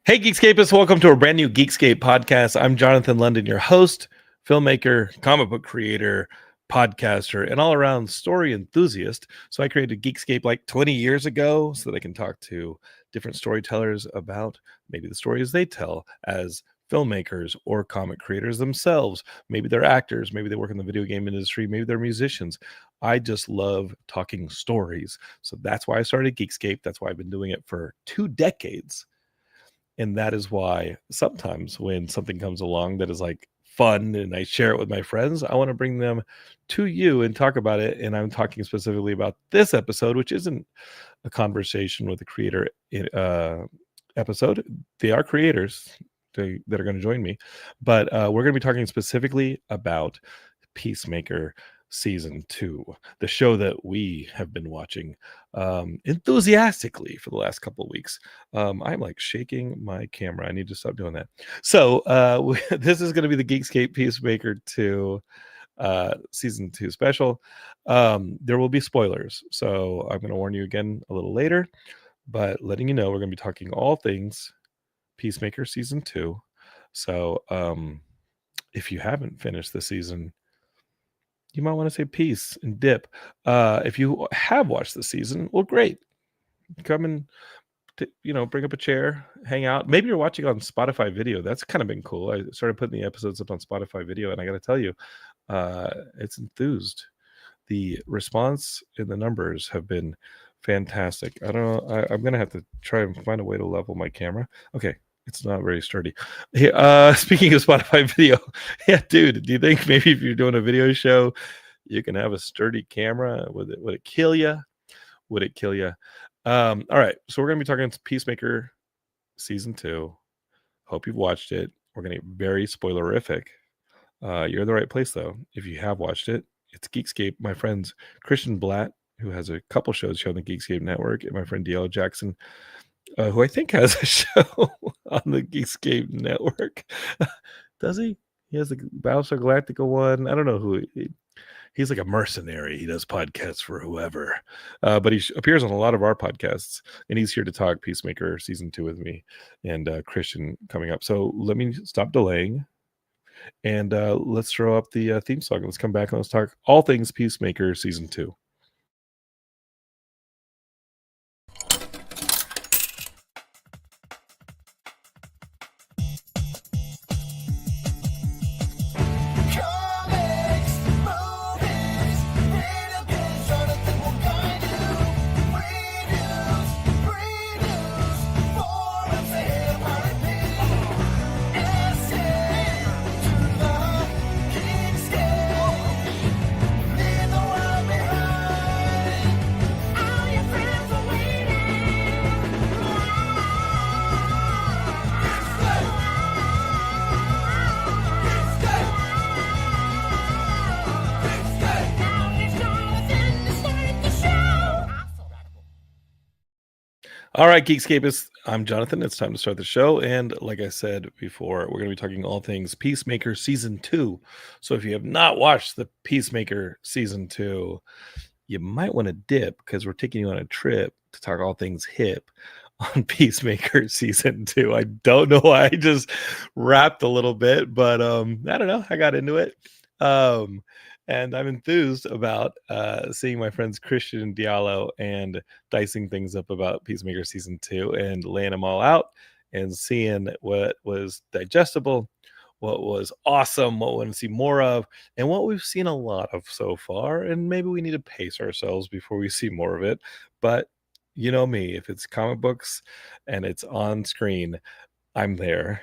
Hey, Geekscapists, welcome to a brand new Geekscape podcast. I'm Jonathan London, your host, filmmaker, comic book creator, podcaster, and all around story enthusiast. So I created Geekscape like 20 years ago so that I can talk to different storytellers about maybe the stories they tell as filmmakers or comic creators themselves. Maybe they're actors, maybe they work in the video game industry, maybe they're musicians. I just love talking stories. So that's why I started Geekscape. That's why I've been doing it for 2 decades. And that is why sometimes when something comes along that is like fun and I share it with my friends, I want to bring them to you and talk about it. And I'm talking specifically about this episode, which isn't a conversation with the creator episode. They are creators that are going to join me, but we're going to be talking specifically about Peacemaker season 2, the show that we have been watching enthusiastically for the last couple of weeks. I'm like shaking my camera. I need to stop doing that. So this is going to be the Geekscape Peacemaker 2 season 2 special. There will be spoilers, so I'm going to warn you again a little later, but letting you know we're going to be talking all things Peacemaker season 2. So if you haven't finished the season, you might want to say peace and dip. If you have watched the season, well, great. Come and bring up a chair, hang out. Maybe you're watching on Spotify video. That's kind of been cool. I started putting the episodes up on Spotify video, and I got to tell you, it's enthused. The response and the numbers have been fantastic. I don't know. I'm gonna have to try and find a way to level my camera. Okay. It's not very sturdy. Hey, speaking of Spotify video, yeah, dude, do you think maybe if you're doing a video show, you can have a sturdy camera? Would it kill you? Would it kill you? All right, so we're gonna be talking Peacemaker season 2. Hope you've watched it. We're gonna get very spoilerific. You're in the right place though. If you have watched it, it's Geekscape. My friends Christian Bladt, who has a couple shows here on the Geekscape network, and my friend Diallo Jackson, who I think has a show on the Geekscape network. Does he? He has the Battlestar Galactica one. I don't know who. He's like a mercenary. He does podcasts for whoever. But he appears on a lot of our podcasts, and he's here to talk Peacemaker season 2 with me and Christian coming up. So let me stop delaying, and let's throw up the theme song. Let's come back and let's talk all things Peacemaker season 2. All right, Geekscapists, I'm Jonathan. It's time to start the show. And like I said before, we're going to be talking all things Peacemaker Season 2. So if you have not watched the Peacemaker Season 2, you might want to dip because we're taking you on a trip to talk all things hip on Peacemaker Season 2. I don't know why I just rapped a little bit, but I don't know. I got into it. And I'm enthused about seeing my friends Christian and Diallo and dicing things up about Peacemaker Season 2 and laying them all out and seeing what was digestible, what was awesome, what we want to see more of, and what we've seen a lot of so far. And maybe we need to pace ourselves before we see more of it. But you know me, if it's comic books and it's on screen, I'm there.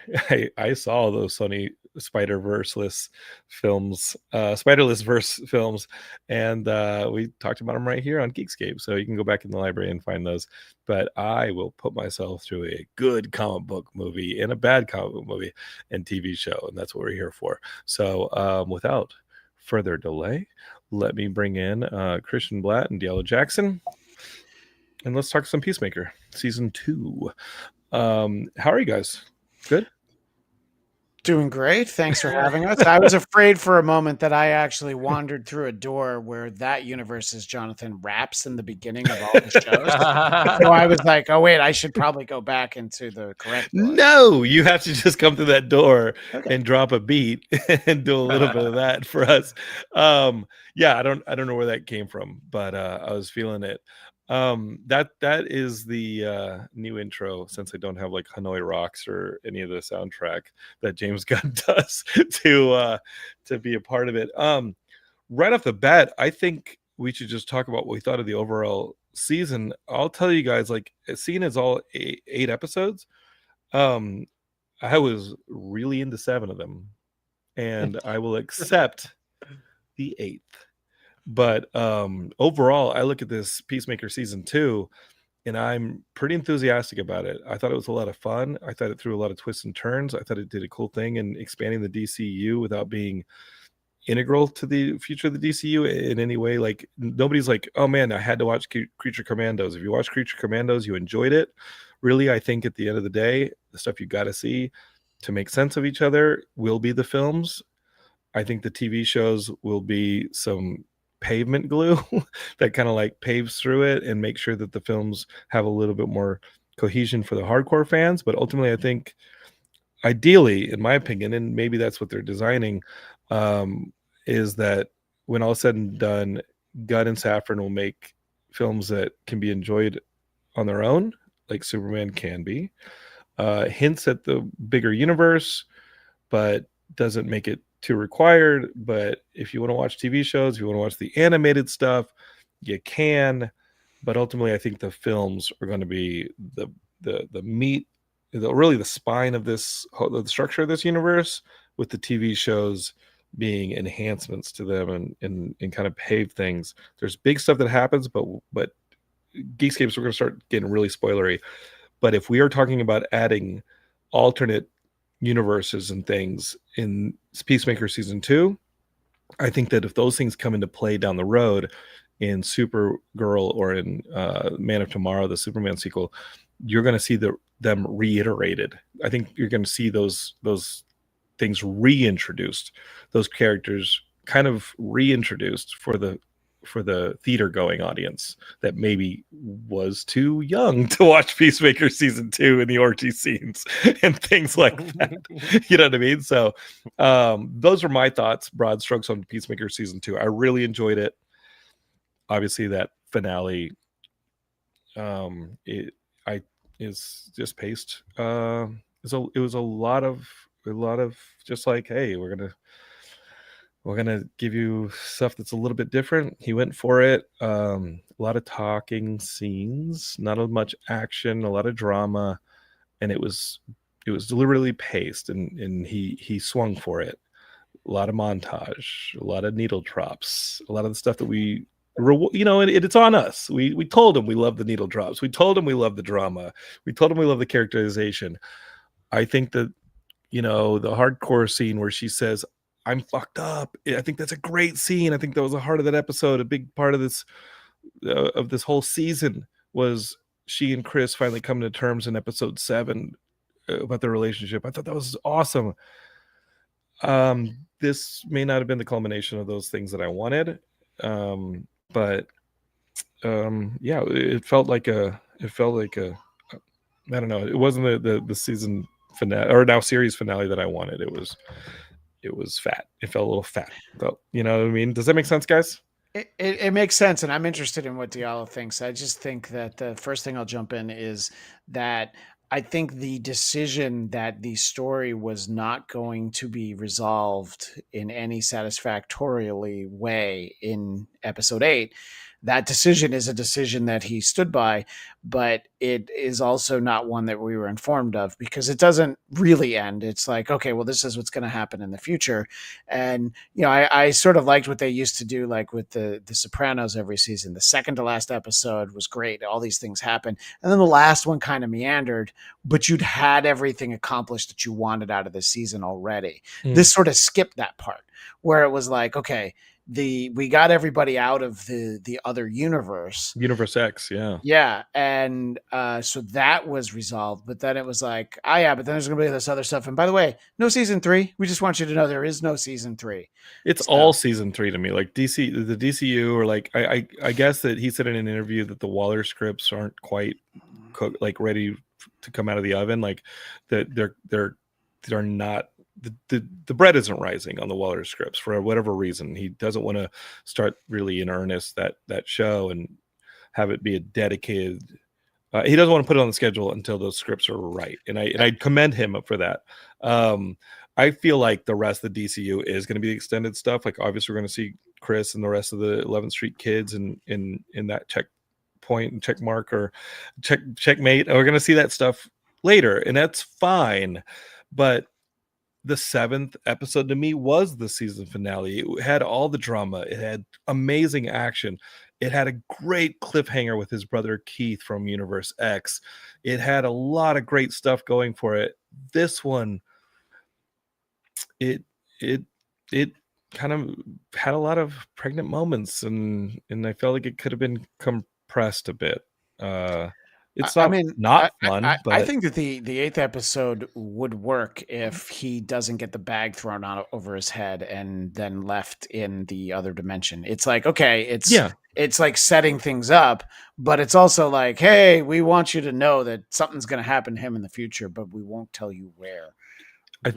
I saw those Sony Spider-Verse-less films, Spider-less verse films, and we talked about them right here on Geekscape. So you can go back in the library and find those. But I will put myself through a good comic book movie and a bad comic book movie and TV show, and that's what we're here for. So without further delay, let me bring in Christian Bladt and Diallo Jackson, and let's talk some Peacemaker Season 2. How are you guys? Good? Doing great. Thanks for having us. I was afraid for a moment that I actually wandered through a door where that universe is Jonathan raps in the beginning of all the shows. So I was like, oh, wait, I should probably go back into the correct door. No, you have to just come through that door Okay. and drop a beat and do a little bit of that for us. Yeah, I don't know where that came from, but I was feeling it. That is the new intro, since I don't have like Hanoi Rocks or any of the soundtrack that James Gunn does to be a part of it. Right off the bat, I think we should just talk about what we thought of the overall season. I'll tell you guys, like, seeing as all eight episodes, um, I was really into 7 of them, and I will accept the 8th. But overall, I look at this Peacemaker season 2, and I'm pretty enthusiastic about it. I thought it was a lot of fun. I thought it threw a lot of twists and turns. I thought it did a cool thing in expanding the DCU without being integral to the future of the DCU in any way. Like, nobody's like, oh man, I had to watch Creature Commandos. If you watch Creature Commandos, you enjoyed it. Really, I think at the end of the day, the stuff you got to see to make sense of each other will be the films. I think the TV shows will be some pavement glue that kind of like paves through it and make sure that the films have a little bit more cohesion for the hardcore fans. But ultimately, I think ideally, in my opinion, and maybe that's what they're designing, is that when all is said and done, Gunn and Safran will make films that can be enjoyed on their own, like Superman can be. Hints at the bigger universe, but doesn't make it too required. But if you want to watch TV shows, if you want to watch the animated stuff, you can. But ultimately, I think the films are going to be the meat, really the spine of this, the structure of this universe, with the TV shows being enhancements to them and kind of pave things. There's big stuff that happens, but Geekscapes, we're going to start getting really spoilery. But if we are talking about adding alternate universes and things in Peacemaker season 2, I think that if those things come into play down the road in Supergirl or in Man of Tomorrow, the Superman sequel, you're going to see them reiterated. I think you're going to see those things reintroduced, those characters kind of reintroduced for the theater going audience that maybe was too young to watch Peacemaker season 2 in the orgy scenes and things like that. You know what I mean? So those are my thoughts, broad strokes, on Peacemaker season 2. I really enjoyed it. Obviously, that finale is just paced. It was a lot of just like, hey, we're gonna give you stuff that's a little bit different. He went for it. A lot of talking scenes, not as much action, a lot of drama, and it was deliberately paced, and he swung for it. A lot of montage, a lot of needle drops, a lot of the stuff that we, it's on us. We told him we love the needle drops. We told him we love the drama. We told him we love the characterization. I think that, the hardcore scene where she says, I'm fucked up, I think that's a great scene. I think that was the heart of that episode. A big part of this whole season was she and Chris finally coming to terms in episode 7 about their relationship. I thought that was awesome. This may not have been the culmination of those things that I wanted, but yeah, it felt like a I don't know, it wasn't the season finale, or now series finale, that I wanted. It was fat. It felt a little fat, though. You know what I mean? Does that make sense, guys? It makes sense, and I'm interested in what Diallo thinks. I just think that the first thing I'll jump in is that I think the decision that the story was not going to be resolved in any satisfactorily way in episode 8, that decision is a decision that he stood by, but it is also not one that we were informed of, because it doesn't really end. It's like, okay, well, this is what's going to happen in the future. And, I sort of liked what they used to do, like with the Sopranos every season. The second to last episode was great. All these things happened. And then the last one kind of meandered, but you'd had everything accomplished that you wanted out of the season already. This sort of skipped that part, where it was like, okay, we got everybody out of the other universe. Universe X, yeah. Yeah, and so that was resolved, but then it was like, oh yeah, but then there's gonna be this other stuff. And by the way, no season 3. We just want you to know there is no season 3. It's So all season 3 to me. Like the DCU, or like I guess that he said in an interview that the Waller scripts aren't quite like ready to come out of the oven. Like that they're not, the bread isn't rising on the Waller scripts for whatever reason. He doesn't want to start really in earnest that show and have it be a dedicated. He doesn't want to put it on the schedule until those scripts are right, and I commend him for that. I feel like the rest of the DCU is going to be extended stuff. Like obviously, we're going to see Chris and the rest of the 11th Street kids in that checkpoint and check mark or checkmate. We're going to see that stuff later, and that's fine. But the 7th episode to me was the season finale. It had all the drama. It had amazing action. It had a great cliffhanger with his brother Keith from Universe X. It had a lot of great stuff going for it. This one, it kind of had a lot of pregnant moments, and I felt like it could have been compressed a bit. It's not fun. I think that the 8th episode would work if he doesn't get the bag thrown out over his head and then left in the other dimension. It's like, okay, it's like setting things up, but it's also like, hey, we want you to know that something's going to happen to him in the future, but we won't tell you where. And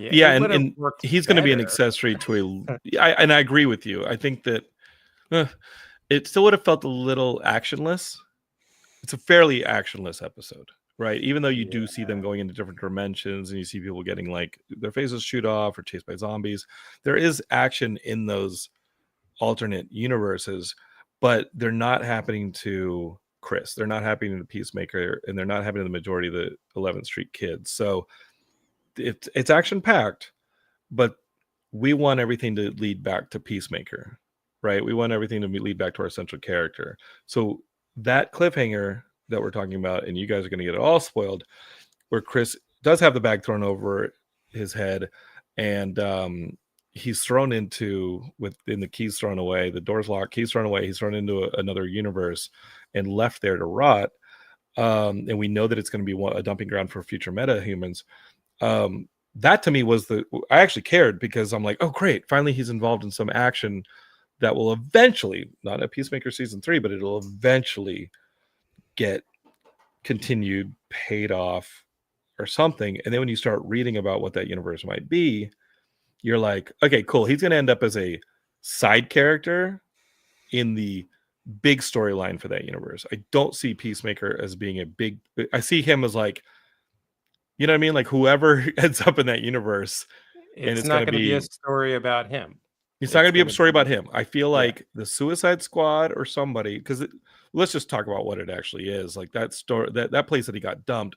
he's going to be an accessory to and I agree with you. I think that it still would have felt a little actionless. It's a fairly actionless episode, right? Even though you do see them going into different dimensions and you see people getting like their faces shoot off or chased by zombies, there is action in those alternate universes, but they're not happening to Chris. They're not happening to Peacemaker, and they're not happening to the majority of the 11th Street kids. So it's action packed, but we want everything to lead back to Peacemaker, right? We want everything to lead back to our central character. So that cliffhanger that we're talking about, and you guys are going to get it all spoiled, where Chris does have the bag thrown over his head, and he's thrown into, within the keys thrown away, the door's locked, keys thrown away, he's thrown into another universe and left there to rot. And we know that it's going to be a dumping ground for future meta-humans. That to me was I actually cared, because I'm like, oh great, finally he's involved in some action that will eventually, not a Peacemaker season 3, but it'll eventually get continued, paid off or something. And then when you start reading about what that universe might be, you're like, okay, cool. He's going to end up as a side character in the big storyline for that universe. I don't see Peacemaker as being I see him as like, you know what I mean? Like whoever ends up in that universe. It's not going to be a story about him. It's not going to be a story about him. I feel like the Suicide Squad or somebody, because let's just talk about what it actually is. Like that story, that place that he got dumped,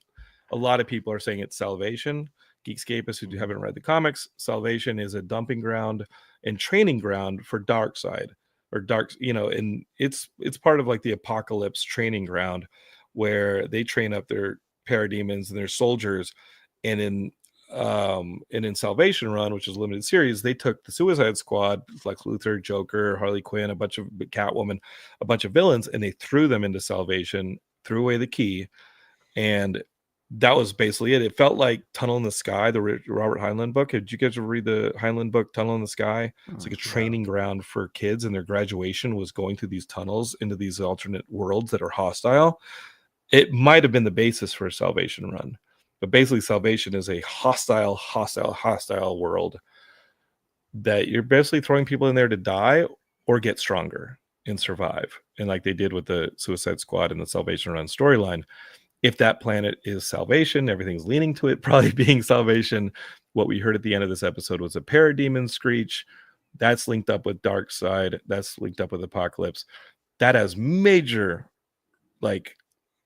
a lot of people are saying it's Salvation. Geekscapists who haven't read the comics, Salvation is a dumping ground and training ground for Darkseid, or and it's part of like the Apocalypse training ground, where they train up their parademons and their soldiers. And in Salvation Run, which is a limited series, they took the Suicide Squad, Lex Luthor, Joker, Harley Quinn, a bunch of Catwoman, a bunch of villains, and they threw them into Salvation, threw away the key, and that was basically it. It felt like Tunnel in the Sky, the Robert Heinlein book. Did you guys ever read the Heinlein book, Tunnel in the Sky? It's like a training ground for kids, and their graduation was going through these tunnels into these alternate worlds that are hostile. It might have been the basis for Salvation Run. But basically, Salvation is a hostile world that you're basically throwing people in there to die or get stronger and survive. And like they did with the Suicide Squad and the Salvation Run storyline, if that planet is Salvation, everything's leaning to it probably being Salvation. What we heard at the end of this episode was a parademon screech. That's linked up with Darkseid. That's linked up with Apocalypse. That has major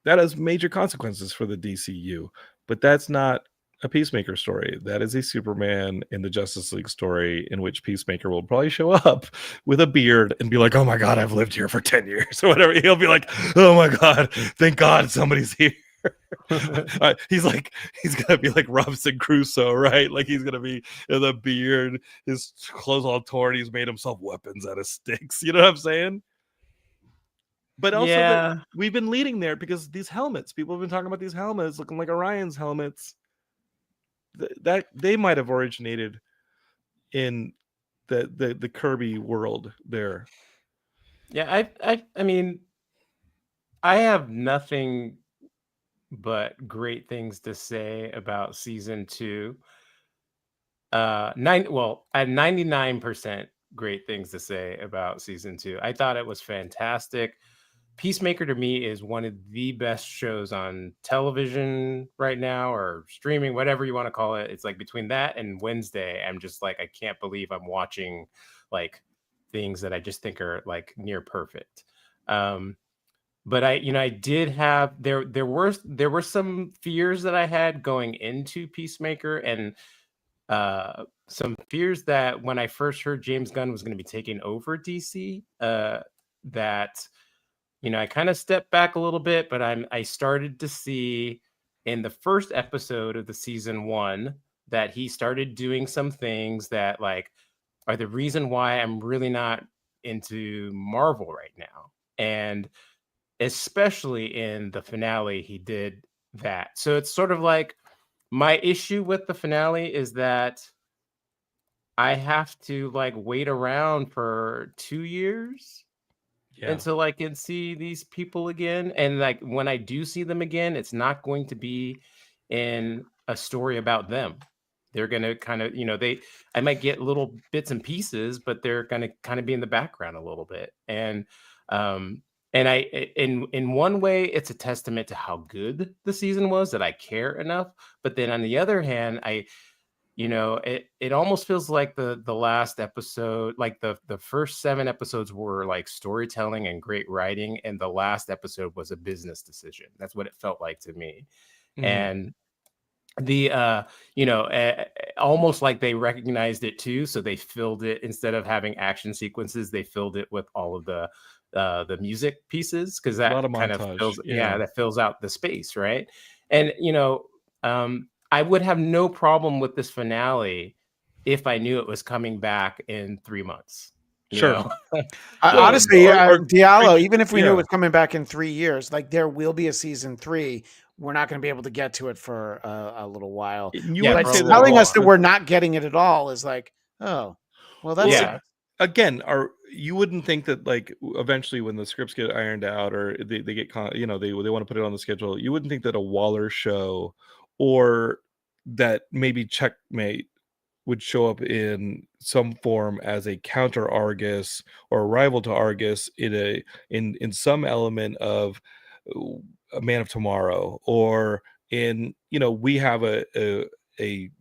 consequences for the DCU. But that's not a Peacemaker story. That is a Superman in the Justice League story, in which Peacemaker will probably show up with a beard and be like, oh my God, I've lived here for 10 years or whatever. He'll be like, oh my God, thank God somebody's here. He's gonna be like Robinson Crusoe, right? Like he's gonna be in the beard, his clothes all torn. He's made himself weapons out of sticks. You know what I'm saying? But also that we've been leading there because these helmets. People have been talking about these helmets looking like Orion's helmets. That they might have originated in the Kirby world there. Yeah, I mean, I have nothing but great things to say about season 2. I had 99% great things to say about season 2. I thought it was fantastic. Peacemaker to me is one of the best shows on television right now, or streaming, whatever you want to call it. It's like between that and Wednesday, I'm just like, I can't believe I'm watching like things that I just think are like near perfect. But I did have there were some fears that I had going into Peacemaker, and some fears that when I first heard James Gunn was going to be taking over DC, that I kind of stepped back a little bit, but I started to see in the first episode of the season 1 that he started doing some things that like are the reason why I'm really not into Marvel right now. And especially in the finale, he did that. So it's sort of like my issue with the finale is that I have to like wait around for 2 years until I can see these people again. And like when I do see them again, it's not going to be in a story about them. They're going to kind of, I might get little bits and pieces, but they're going to kind of be in the background a little bit. And in one way, it's a testament to how good the season was that I care enough. But then on the other hand, it almost feels like the last episode, like the first 7 episodes were like storytelling and great writing, and the last episode was a business decision. That's what it felt like to me. Mm-hmm. And the almost like they recognized it too, so they filled it, instead of having action sequences, they filled it with all of the music pieces, because that kind of fills that fills out the space, right? And I would have no problem with this finale if I knew it was coming back in 3 months. Sure. Honestly, Diallo, even if we knew it was coming back in 3 years, like there will be a season 3. We're not going to be able to get to it for a little while. Telling us that we're not getting it at all is like, oh, well, that's again, you wouldn't think that like eventually when the scripts get ironed out or they get they want to put it on the schedule, you wouldn't think that a Waller show or that maybe Checkmate would show up in some form as a counter Argus or a rival to Argus in some element of a Man of Tomorrow, or in we have a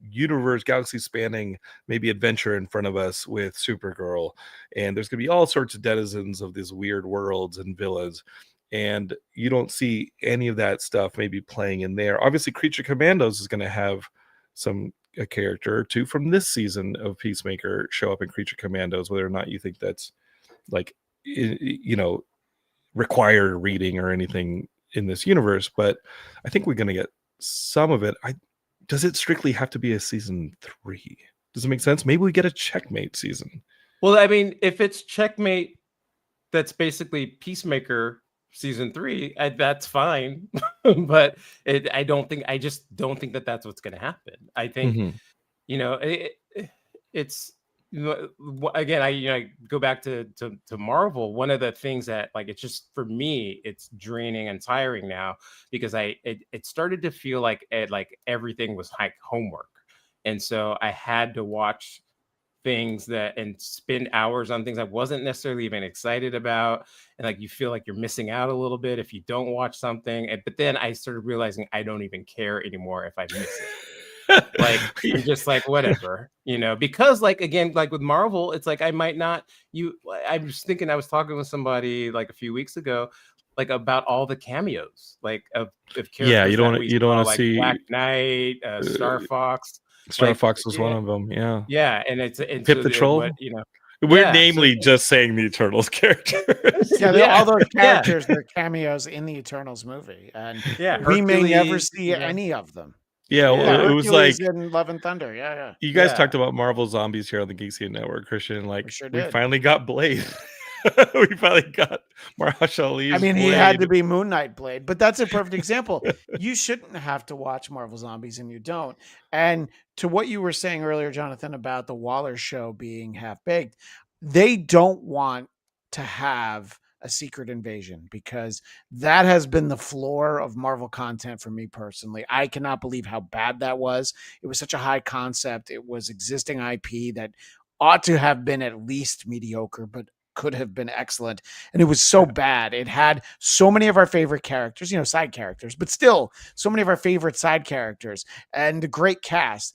universe, galaxy spanning maybe adventure in front of us with Supergirl, and there's gonna be all sorts of denizens of these weird worlds and villains, and you don't see any of that stuff maybe playing in there. Obviously Creature Commandos is going to have a character or two from this season of Peacemaker show up in Creature Commandos, whether or not you think that's like required reading or anything in this universe, but I think we're going to get some of it. Does it strictly have to be a season 3? Does it make sense? Maybe we get a Checkmate season. Well, I mean, if it's Checkmate, that's basically Peacemaker season 3, that's fine. But I just don't think that that's what's going to happen. I think, it's again, I go back to Marvel. One of the things that like, it's just, for me, it's draining and tiring now, because it started to feel like everything was like homework. And so I had to watch things and spend hours on things I wasn't necessarily even excited about, and like you feel like you're missing out a little bit if you don't watch something. But then I started realizing I don't even care anymore if I miss it. Like I'm just like whatever, because like again, like with Marvel, it's like I might not. I was thinking, I was talking with somebody like a few weeks ago, like about all the cameos, like of characters. Yeah, you don't want to like see Black Knight, Star Fox. Star Fox was one of them. Yeah. Yeah, and it's Pip the Troll. We're Yeah, namely just saying the Eternals characters. Yeah, all those yeah, characters, they're cameos in the Eternals movie, and yeah. we may never Hercules, see any of them. Yeah, Yeah, it was like Hercules in Love and Thunder. Yeah, you guys yeah. talked about Marvel Zombies here on the Geekscape Network, Christian. we Like sure we did. finally got Blade. We finally got Mahershala Ali's I mean, he Blade. had to be Moon Knight Blade, but that's a perfect example. You shouldn't have to watch Marvel Zombies, and you don't. And to what you were saying earlier, Jonathan, about the Waller show being half baked, they don't want to have a secret invasion because that has been the floor of Marvel content for me personally. I cannot believe how bad that was. It was such a high concept. It was existing IP that ought to have been at least mediocre, but could have been excellent. And it was so bad. It had so many of our favorite characters, side characters, but still so many of our favorite side characters and a great cast.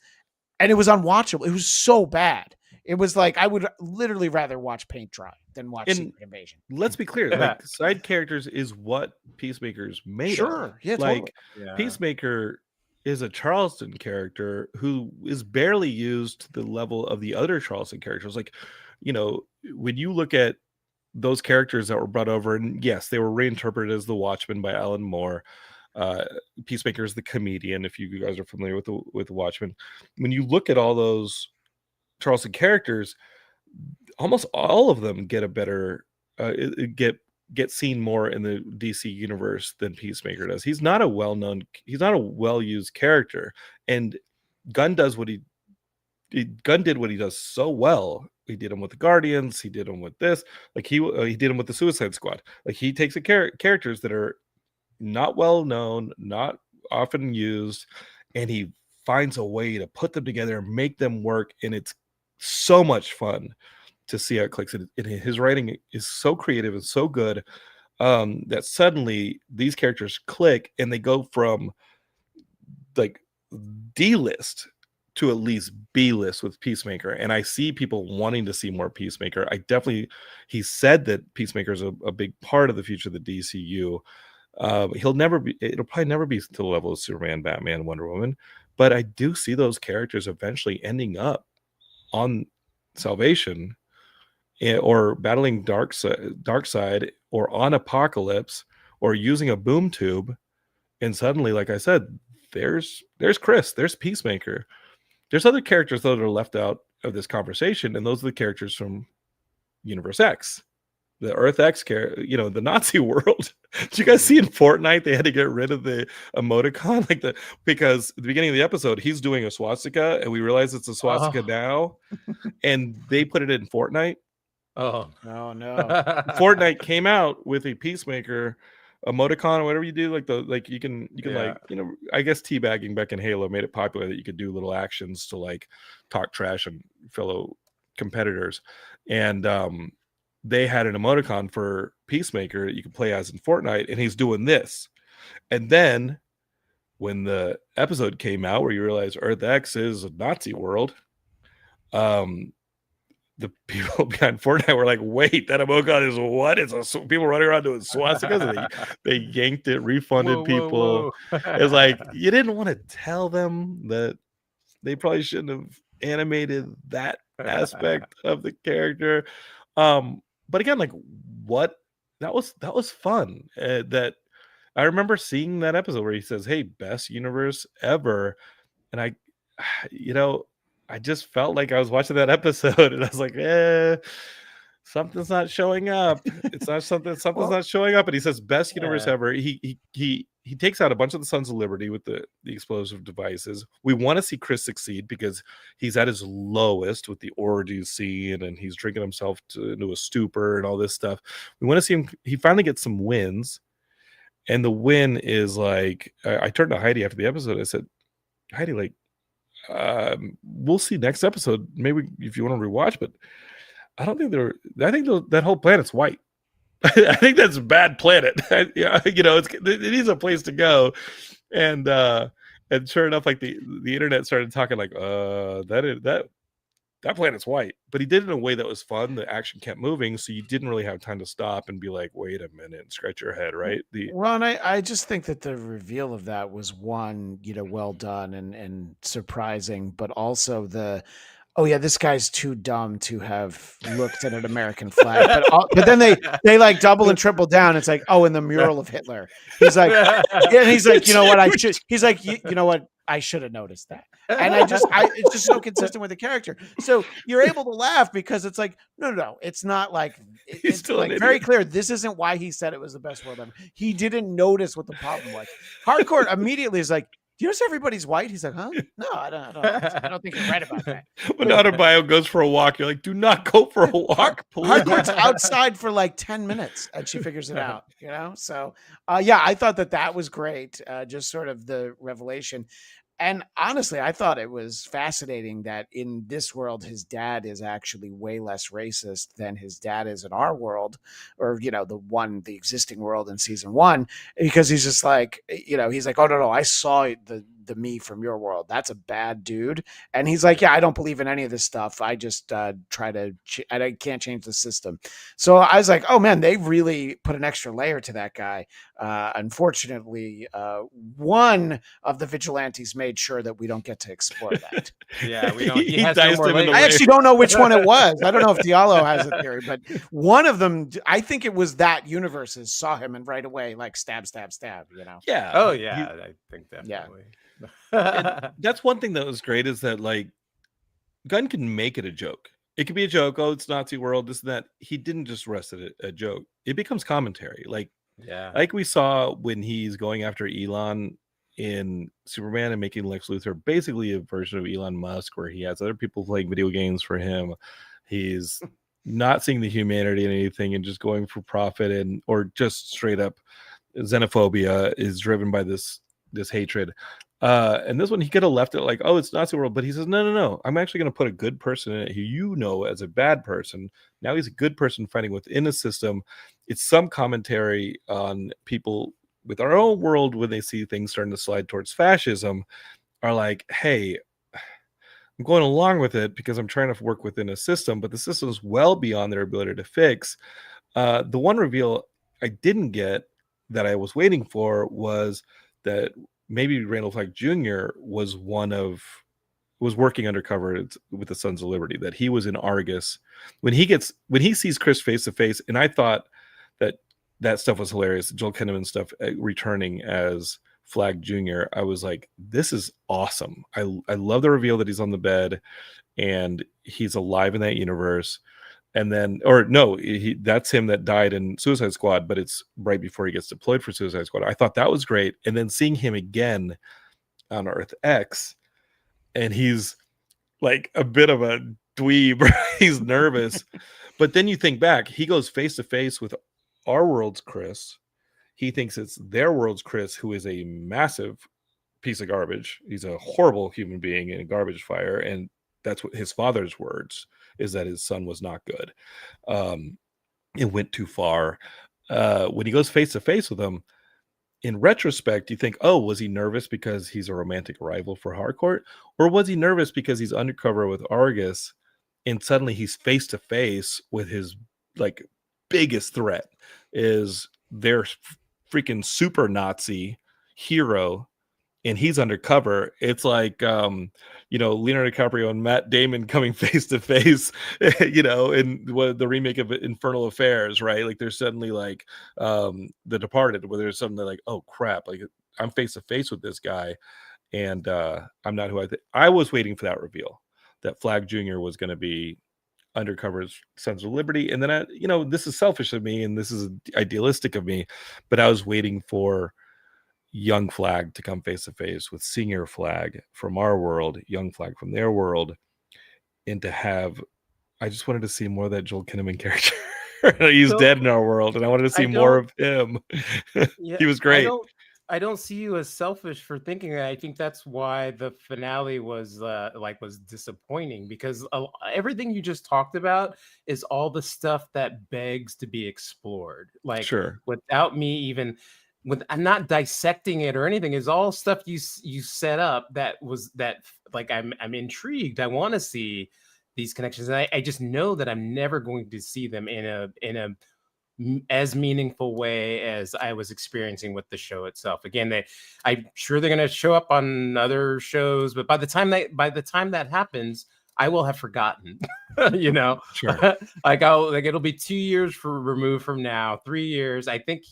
And it was unwatchable. It was so bad. It was like I would literally rather watch paint dry than watch And Secret Invasion. let's be clear, like side characters is what Peacemaker's made of. Sure. Yeah, Like totally. Yeah. Peacemaker is a Charleston character who is barely used to the level of the other Charleston characters. Like, when you look at those characters that were brought over, and yes, they were reinterpreted as the Watchmen by Alan Moore. Peacemaker is the comedian, if you guys are familiar with the Watchmen. When you look at all those Charleston characters, almost all of them get a better get seen more in the DC universe than Peacemaker does. He's not a well-used character, and Gunn did what he does so well. He did him with the Guardians. He did him with this. Like he did him with the Suicide Squad. Like he takes characters that are not well known, not often used, and he finds a way to put them together and make them work. And it's so much fun to see how it clicks. And his writing is so creative and so good that suddenly these characters click and they go from like D-list to at least B-list with Peacemaker. And I see people wanting to see more Peacemaker. He said that Peacemaker is a big part of the future of the DCU. It'll probably never be to the level of Superman, Batman, Wonder Woman, but I do see those characters eventually ending up on Salvation or battling Darkseid or on Apocalypse or using a boom tube. And suddenly, like I said, there's Chris, there's Peacemaker. There's other characters though that are left out of this conversation, and those are the characters from Universe X, the Earth X the Nazi world. Did you guys see in Fortnite they had to get rid of the emoticon because at the beginning of the episode he's doing a swastika and we realize it's a swastika now, and they put it in Fortnite. Oh no! Fortnite came out with a Peacemaker emoticon or whatever you do, you can I guess teabagging back in Halo made it popular that you could do little actions to like talk trash on fellow competitors, and they had an emoticon for Peacemaker that you could play as in Fortnite, and he's doing this. And then when the episode came out where you realize Earth X is a Nazi world, the people behind Fortnite were like, wait, that emoticon is what? It's people running around doing swastikas, and they yanked it, refunded people. It's like, you didn't want to tell them that they probably shouldn't have animated that aspect of the character. But again, like that was fun. That I remember seeing that episode where he says, hey, best universe ever. And I just felt like I was watching that episode and I was like, something's not showing up. It's not something's not showing up. And he says best universe ever. He takes out a bunch of the Sons of Liberty with the explosive devices. We want to see Chris succeed because he's at his lowest with the orgy scene and he's drinking himself into a stupor and all this stuff. We want to see him. He finally gets some wins. And the win is like, I turned to Heidi after the episode. I said, Heidi, like, we'll see next episode. Maybe if you want to rewatch, but I don't think that whole planet's white. I think that's a bad planet. It needs a place to go. And sure enough, like the internet started talking like, that planet's white, but he did it in a way that was fun. The action kept moving, so you didn't really have time to stop and be like, wait a minute, and scratch your head, right? Well, and I just think that the reveal of that was one, well done and surprising, but also oh yeah, this guy's too dumb to have looked at an American flag. But then they like double and triple down. It's like, oh, in the mural of Hitler. He's like, yeah, and he's like, you know what, I should. He's like, you know what, I should have noticed that. And it's just so consistent with the character. So you're able to laugh because it's like, no, it's not like it's still an like very idiot. clear. This isn't why he said it was the best world ever. He didn't notice what the problem was. Hardcore immediately is like, do you notice everybody's white? He's like, huh? No, I don't think you're right about that. When Autobio goes for a walk, you're like, do not go for a walk, please. Hardcore's outside for like 10 minutes and she figures it out, you know? So, yeah, I thought that was great. Just sort of the revelation. And honestly, I thought it was fascinating that in this world, his dad is actually way less racist than his dad is in our world, or, you know, the existing world in season 1, because he's just like, you know, he's like, oh, no, I saw the me from your world. That's a bad dude. And he's like, yeah, I don't believe in any of this stuff. I just I can't change the system. So I was like, oh man, they really put an extra layer to that guy. Unfortunately, one of the vigilantes made sure that we don't get to explore that. Yeah, we don't. He He has diced no more him into legs. I actually don't know which one it was. I don't know if Diallo has a theory, but one of them, I think it was that universes saw him and right away, like stab, you know? Yeah. Oh yeah, I think definitely. And that's one thing that was great is that like Gunn can make it a joke. It could be a joke. Oh, it's Nazi world, this and that. He didn't just rest it a joke. It becomes commentary. Like we saw when he's going after Elon in Superman and making Lex Luthor basically a version of Elon Musk, where he has other people playing video games for him. He's not seeing the humanity in anything and just going for profit, or just straight up xenophobia is driven by this hatred. And this one, he could have left it like, oh, it's Nazi world, but he says, no, I'm actually going to put a good person in it who you know as a bad person. Now he's a good person fighting within a system. It's some commentary on people with our own world when they see things starting to slide towards fascism, are like, hey, I'm going along with it because I'm trying to work within a system, but the system is well beyond their ability to fix. The one reveal I didn't get that I was waiting for was that maybe Randall Flagg Jr. was working undercover with the Sons of Liberty, that he was in Argus when he sees Chris face to face. And I thought that stuff was hilarious. Joel Kinnaman stuff returning as Flagg Jr. I was like, this is awesome. I love the reveal that he's on the bed and he's alive in that universe. And then, or no, that's him that died in Suicide Squad, but it's right before he gets deployed for Suicide Squad. I thought that was great. And then seeing him again on Earth X, and he's like a bit of a dweeb. He's nervous. But then you think back, he goes face to face with our world's Chris. He thinks it's their world's Chris, who is a massive piece of garbage. He's a horrible human being in a garbage fire. And that's what his father's words is, that his son was not good. It went too far. When he goes face to face with him, in retrospect, you think, oh, was he nervous because he's a romantic rival for Harcourt? Or was he nervous because he's undercover with Argus and suddenly he's face to face with his like biggest threat is their freaking super Nazi hero, and he's undercover? It's like Leonardo DiCaprio and Matt Damon coming face to face, in the remake of Infernal Affairs, right? Like there's suddenly like The Departed, where there's suddenly like, oh crap, like I'm face to face with this guy, and I'm not who I was waiting for that reveal that Flagg Jr. was going to be undercover as Sons of Liberty. And then this is selfish of me and this is idealistic of me, but I was waiting for young Flagg to come face to face with senior Flagg from our world, young Flagg from their world, and I just wanted to see more of that Joel Kinnaman character. He's dead in our world, and I wanted to see more of him. He was great. I don't see you as selfish for thinking that. I think that's why the finale was disappointing, because everything you just talked about is all the stuff that begs to be explored. Like, sure, without me even. I'm not dissecting it or anything, is all stuff you set up that like I'm intrigued. I want to see these connections, and I just know that I'm never going to see them in a as meaningful way as I was experiencing with the show itself. Again, I'm sure they're going to show up on other shows, but by the time that happens, I will have forgotten. You know, Sure. like it'll be 2 years removed from now, 3 years. I think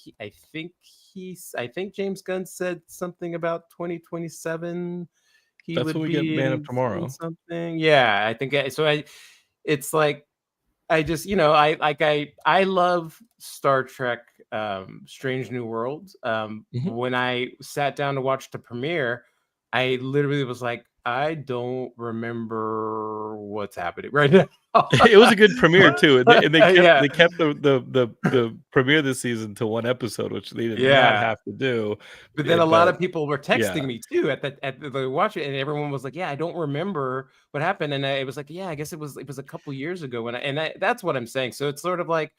James Gunn said something about 2027. He That's when would we get be Man of in Tomorrow. something. Yeah, I think so. It's like I just, I love Star Trek, Strange New Worlds. Mhm. When I sat down to watch the premiere, I literally was like, I don't remember what's happening right now. It was a good premiere too, and they Yeah. kept the premiere this season to one episode, which they did not Yeah. have to do. But then a lot But of people were yeah, texting me too they watch it, and everyone was like, "Yeah, I don't remember what happened." And it was like, "Yeah, I guess it was a couple years ago." That's what I'm saying. So it's sort of like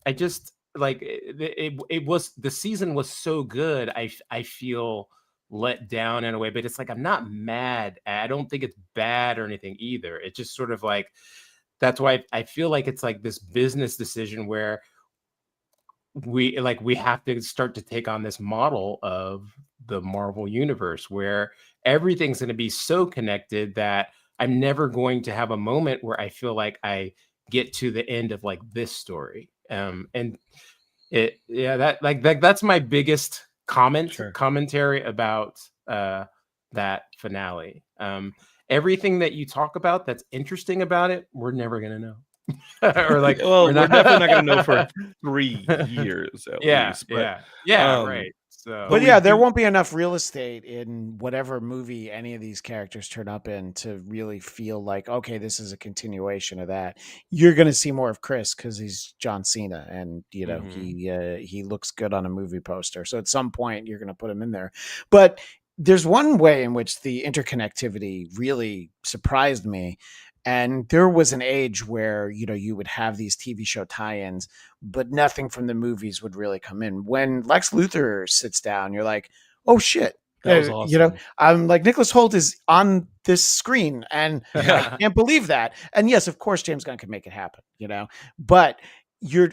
I just like it was the season was so good. I feel let down in a way, but it's like I'm not mad. I don't think it's bad or anything either. It's just sort of like that's why I feel like it's like this business decision where we have to start to take on this model of the Marvel universe where everything's going to be so connected that I'm never going to have a moment where I feel like I get to the end of like this story. And that's my biggest sure. commentary about that finale. Everything that you talk about that's interesting about it, we're never gonna know. Or like Well, we're definitely not going to know for 3 years at yeah, least, yeah, right. So But we yeah, there do. won't be enough real estate in whatever movie any of these characters turn up in to really feel like, okay, this is a continuation of that. You're going to see more of Chris because he's John Cena, and he looks good on a movie poster. So at some point, you're going to put him in there. But there's one way in which the interconnectivity really surprised me. And there was an age where, you would have these TV show tie-ins, but nothing from the movies would really come in. When Lex Luthor sits down, you're like, oh shit. That was awesome. I'm like, Nicholas Hoult is on this screen and I can't believe that. And yes, of course, James Gunn can make it happen, but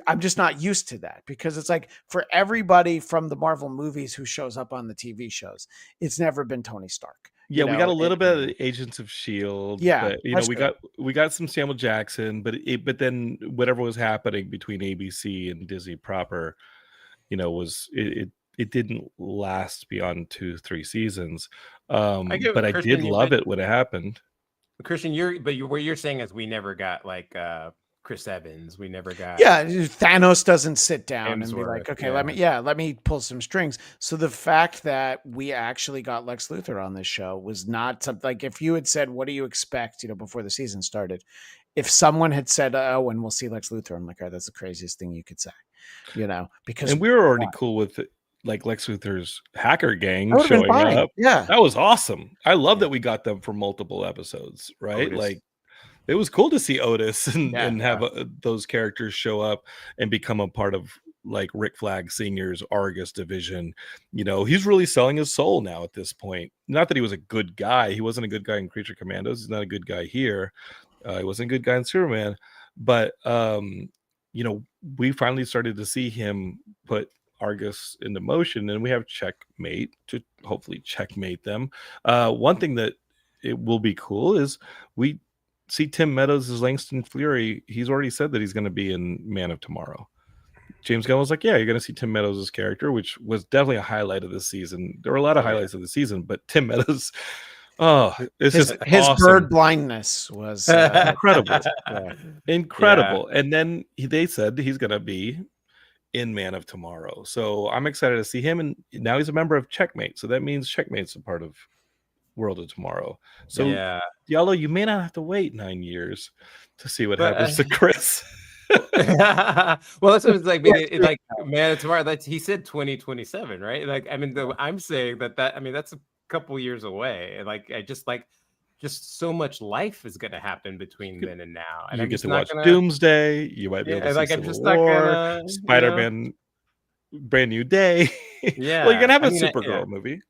I'm just not used to that because it's like for everybody from the Marvel movies who shows up on the TV shows, it's never been Tony Stark. Yeah, we got a little bit of Agents of Shield, Yeah, but that's we good. got some Samuel Jackson, but then whatever was happening between ABC and Disney proper, was it didn't last beyond 2-3 seasons. I get But I did Christian, love it when it happened. Christian, what you're saying is we never got like Chris Evans. We never got Thanos doesn't sit down and be Hemsworth, like, okay, yeah. let me pull some strings. So the fact that we actually got Lex Luthor on this show was not something like if you had said, what do you expect, before the season started? If someone had said, oh, and we'll see Lex Luthor, I'm like, oh, that's the craziest thing you could say, because And we were already cool with it, like Lex Luthor's hacker gang that would've been showing fine. up. Yeah. That was awesome. I love that we got them for multiple episodes, right? Otis. Like it was cool to see Otis and have Yeah. those characters show up and become a part of like Rick Flag Sr.'s Argus division. He's really selling his soul now at this point. Not that he was a good guy. He wasn't a good guy in Creature Commandos. He's not a good guy here. He wasn't a good guy in Superman. But, we finally started to see him put Argus into motion, and we have Checkmate to hopefully checkmate them. One thing that it will be cool is we see Tim Meadows as Langston Fury. He's already said that he's going to be in Man of Tomorrow. James Gunn was like, yeah, you're going to see Tim Meadows' character, which was definitely a highlight of the season. There were a lot of highlights of the season, but Tim Meadows, it's his awesome. bird blindness was incredible. Yeah. Incredible. And then they said he's going to be in Man of Tomorrow. So I'm excited to see him. And now he's a member of Checkmate. So that means Checkmate's a part of World of Tomorrow. So Yeah. Diallo, you may not have to wait 9 years to see what happens to Chris. Well, that's what it's like. Like Man of Tomorrow. He said 2027, right? Like, I mean, I'm saying that's a couple years away. And like, I just so much life is going to happen between then and now. And you I'm get just to not watch gonna, Doomsday. You might be able to see like, I'm Civil just War, not gonna, Spider-Man, Brand New Day. Yeah. Well, you're gonna have a Supergirl movie.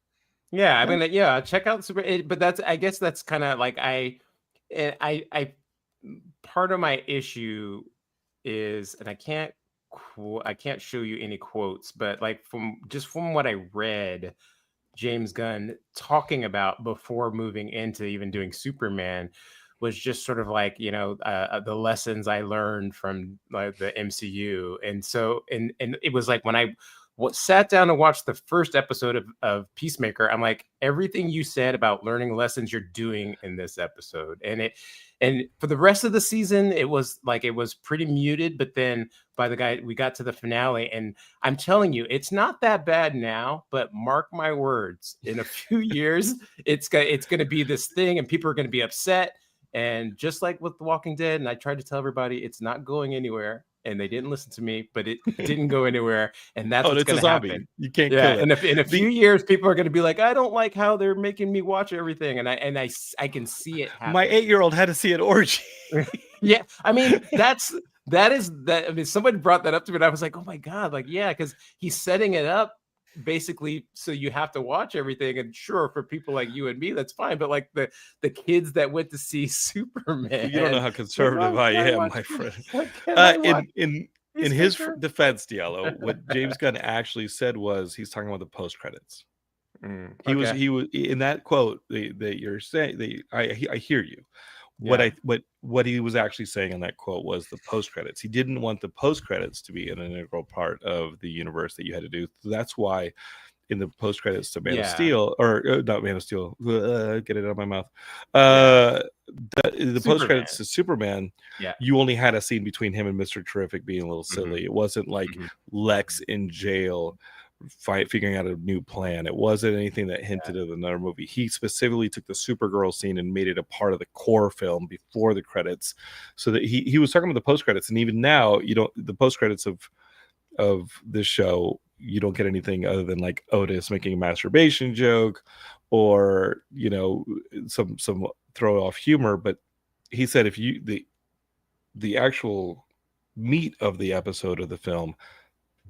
Yeah, I mean, check out but I guess that's kind of like I part of my issue is, and I can't show you any quotes, but like from what I read, James Gunn talking about before moving into even doing Superman was just sort of like, the lessons I learned from like the MCU. And so, and it was like when I sat down and watched the first episode of Peacemaker, I'm like, everything you said about learning lessons, you're doing in this episode. And for the rest of the season, it was pretty muted. But then we got to the finale, and I'm telling you, it's not that bad now, but mark my words, in a few years, it's going to be this thing, and people are going to be upset. And just like with The Walking Dead, and I tried to tell everybody it's not going anywhere, and they didn't listen to me, but it didn't go anywhere, and that's what's going to happen. You can't Yeah, kill it. and in a few years, people are going to be like, I don't like how they're making me watch everything, and I can see it happen. My 8-year-old had to see an orgy. Yeah, I mean, that is. I mean, somebody brought that up to me, and I was like, oh my god, like, yeah, because he's setting it up basically so you have to watch everything. And sure, for people like you and me, that's fine, but like the kids that went to see Superman, You don't know how conservative I am, my friend. In his defense, Diallo, what James Gunn actually said was he's talking about the post credits. He was in that quote that you're saying. I hear you. Yeah. What he was actually saying in that quote was the post credits. He didn't want the post credits to be an integral part of the universe that you had to do. So that's why in the post credits to Man of Steel, or not Man of Steel, get it out of my mouth. The post credits to Superman, you only had a scene between him and Mr. Terrific being a little silly. It wasn't like Lex in jail figuring out a new plan. It wasn't anything that hinted at another movie. He specifically took the Supergirl scene and made it a part of the core film before the credits, so that he was talking about the post credits. And even now, the post credits of this show, you don't get anything other than like Otis making a masturbation joke, or some throw off humor. But he said if you the actual meat of the episode of the film,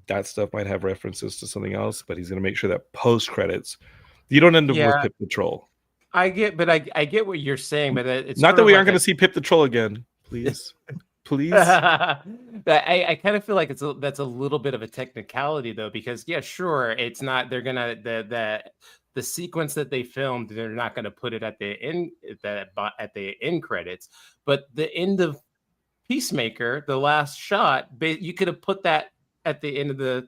that stuff might have references to something else, but he's going to make sure that post credits you don't end up with Pip the Troll. I get what you're saying, but it's not that we aren't going to see Pip the Troll again, please. Please. I kind of feel like that's a little bit of a technicality though, because sure, it's not, they're gonna the sequence that they filmed, they're not going to put it at the end credits, but the end of Peacemaker, the last shot, you could have put that at the end of the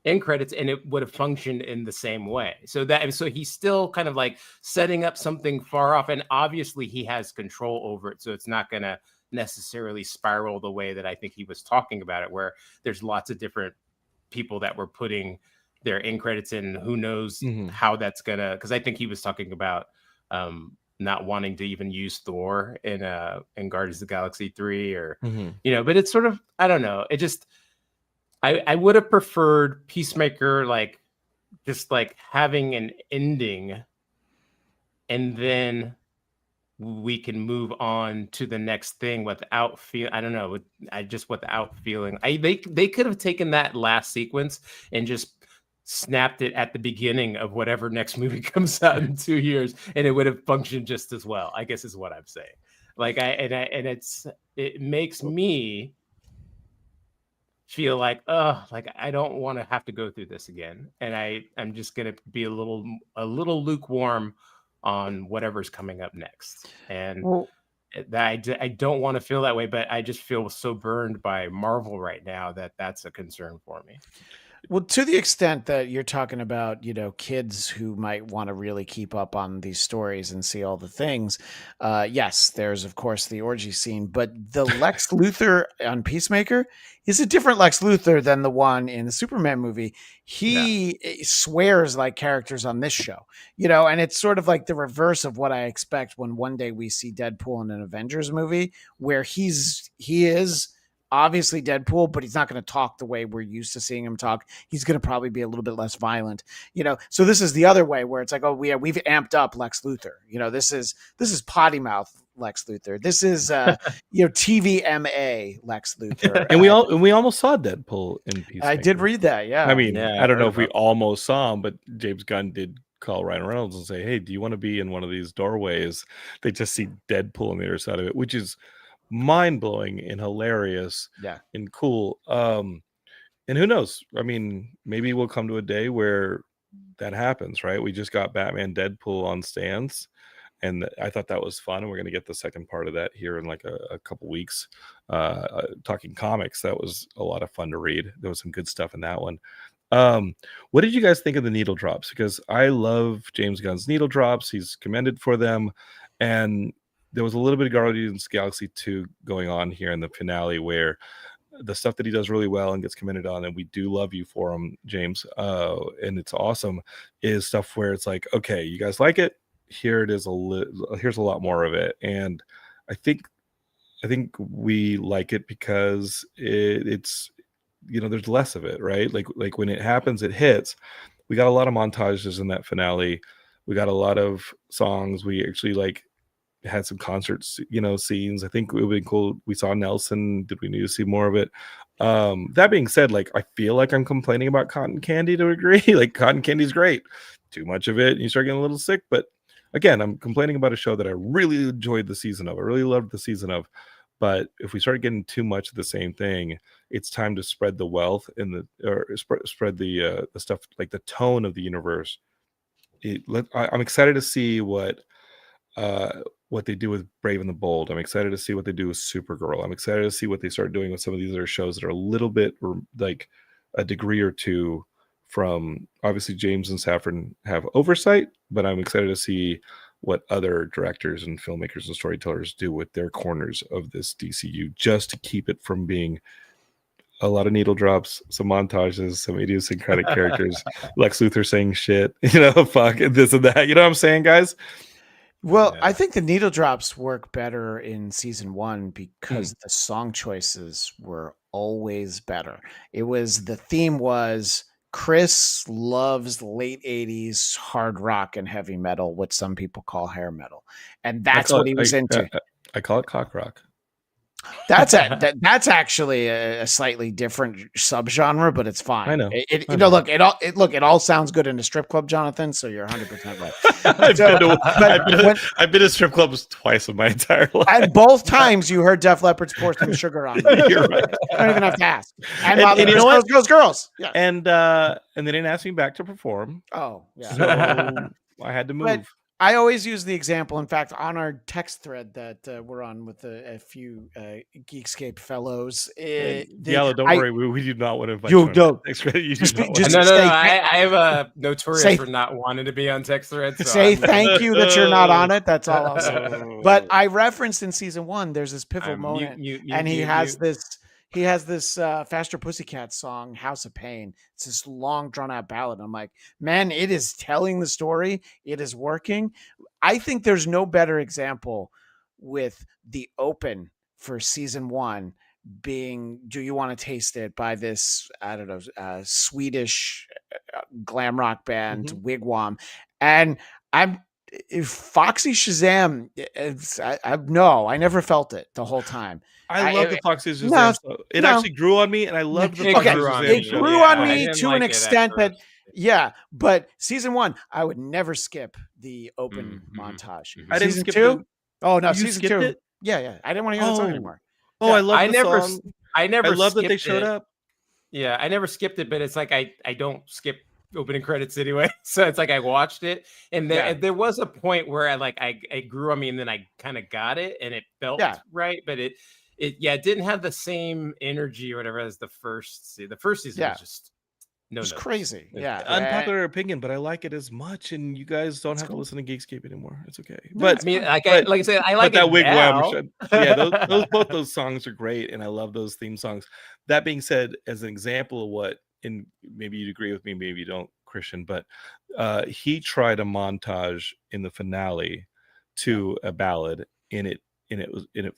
end credits and it would have functioned in the same way. So he's still kind of like setting up something far off, and obviously he has control over it, so it's not going to necessarily spiral the way that I think he was talking about it, where there's lots of different people that were putting their end credits in. Who knows how that's gonna, because I think he was talking about not wanting to even use Thor in Guardians of the Galaxy 3, or but it's sort of, I don't know, it just, I would have preferred Peacemaker like just like having an ending, and then we can move on to the next thing without without feeling. They could have taken that last sequence and just snapped it at the beginning of whatever next movie comes out in 2 years, and it would have functioned just as well, I guess is what I'm saying. Like it makes me feel like I don't want to have to go through this again, and I'm just gonna be a little lukewarm on whatever's coming up next. And I don't want to feel that way, but I just feel so burned by Marvel right now that that's a concern for me. Well, to the extent that you're talking about, kids who might want to really keep up on these stories and see all the things. Yes, there's of course the orgy scene, but the Lex Luthor on Peacemaker is a different Lex Luthor than the one in the Superman movie. He swears like characters on this show, and it's sort of like the reverse of what I expect when one day we see Deadpool in an Avengers movie, where he is obviously Deadpool, but he's not going to talk the way we're used to seeing him talk. He's going to probably be a little bit less violent, So this is the other way where it's like, oh, we've amped up Lex Luthor. This is potty mouth Lex Luthor. This is TVMA Lex Luthor. And we almost saw Deadpool in Peacemaker. I did read that. Yeah. I mean, I don't know if we almost saw him, but James Gunn did call Ryan Reynolds and say, "Hey, do you want to be in one of these doorways?" They just see Deadpool on the other side of it, which is mind-blowing and hilarious and cool. And who knows, I mean, maybe we'll come to a day where that happens, right? We just got Batman Deadpool on stands, and I thought that was fun. And we're going to get the second part of that here in like a couple weeks. Talking comics, that was a lot of fun to read. There was some good stuff in that one. What did you guys think of the needle drops? Because I love James Gunn's needle drops. He's commended for them, and there was a little bit of Guardians of the Galaxy 2 going on here in the finale, where the stuff that he does really well and gets commended on, and we do love you for him, James, and it's awesome, is stuff where it's like, okay, you guys like it, here it is, here's a lot more of it. And I think we like it because it's there's less of it, right? Like when it happens, it hits. We got a lot of montages in that finale. We got a lot of songs. We actually had some concerts, scenes. I think it would be cool. We saw Nelson. Did we need to see more of it? That being said, I feel like I'm complaining about cotton candy to a degree. Like, cotton candy is great. Too much of it, and you start getting a little sick. But again, I'm complaining about a show that I really enjoyed the season of. I really loved the season of. But if we start getting too much of the same thing, it's time to spread the wealth spread the stuff, like the tone of the universe. I'm excited to see what they do with Brave and the Bold. I'm excited to see what they do with Supergirl. I'm excited to see what they start doing with some of these other shows that are a little bit like a degree or two from, obviously James and Safran have oversight, but I'm excited to see what other directors and filmmakers and storytellers do with their corners of this DCU, just to keep it from being a lot of needle drops, some montages, some idiosyncratic characters, Lex Luthor saying shit, fuck this and that. You know what I'm saying, guys? Well, I think the needle drops work better in season 1 because the song choices were always better. The theme was Chris loves late 80s hard rock and heavy metal, what some people call hair metal. And that's what he was into. I call it cock rock. That's actually a slightly different subgenre, but it's fine. I know. It all sounds good in a strip club, Jonathan. So you're 100% right. I've been to strip clubs twice in my entire life, and both times you heard Def Leppard's "Pour Some Sugar on Me." You're right. I don't even have to ask. And you know what? Girls. Yeah. And they didn't ask me back to perform. Oh, yeah. So I had to move. But I always use the example. In fact, on our text thread that we're on with a few Geekscape fellows, Diallo, don't worry, we do not want to invite you. No, I have a notorious for not wanting to be on text threads. So thank you that you're not on it. That's all I'll say. But I referenced in season 1, there's this pivotal moment, and he has this Faster Pussycat song, House of Pain. It's this long, drawn-out ballad. I'm like, man, it is telling the story. It is working. I think there's no better example with the open for season 1 being Do You Want to Taste It by this, I don't know, Swedish glam rock band, Wigwam. And Foxy Shazam, I never felt it the whole time. I love the Foxy Shazam. It actually grew on me, and I loved the Foxy Shazam. It grew on me to an extent that, but season 1, I would never skip the open montage. I didn't skip 2? Oh, no, you season 2. it? Yeah. I didn't want to hear the song anymore. Oh, I love the song. I love that they showed up. Yeah, I never skipped it, but it's like I don't skip opening credits anyway. So it's like I watched it, and there was a point where I grew on me, and then I kind of got it, and it felt right, but it didn't have the same energy or whatever as the first season. The first season was just it's crazy. Unpopular opinion, but I like it as much, and you guys don't have to listen to Geekscape anymore. It's okay. But I mean, like I said, I like that Wigwam. Yeah, both those songs are great, and I love those theme songs. That being said, as an example of what, and maybe you'd agree with me, maybe you don't, Christian, but he tried a montage in the finale to a ballad, and it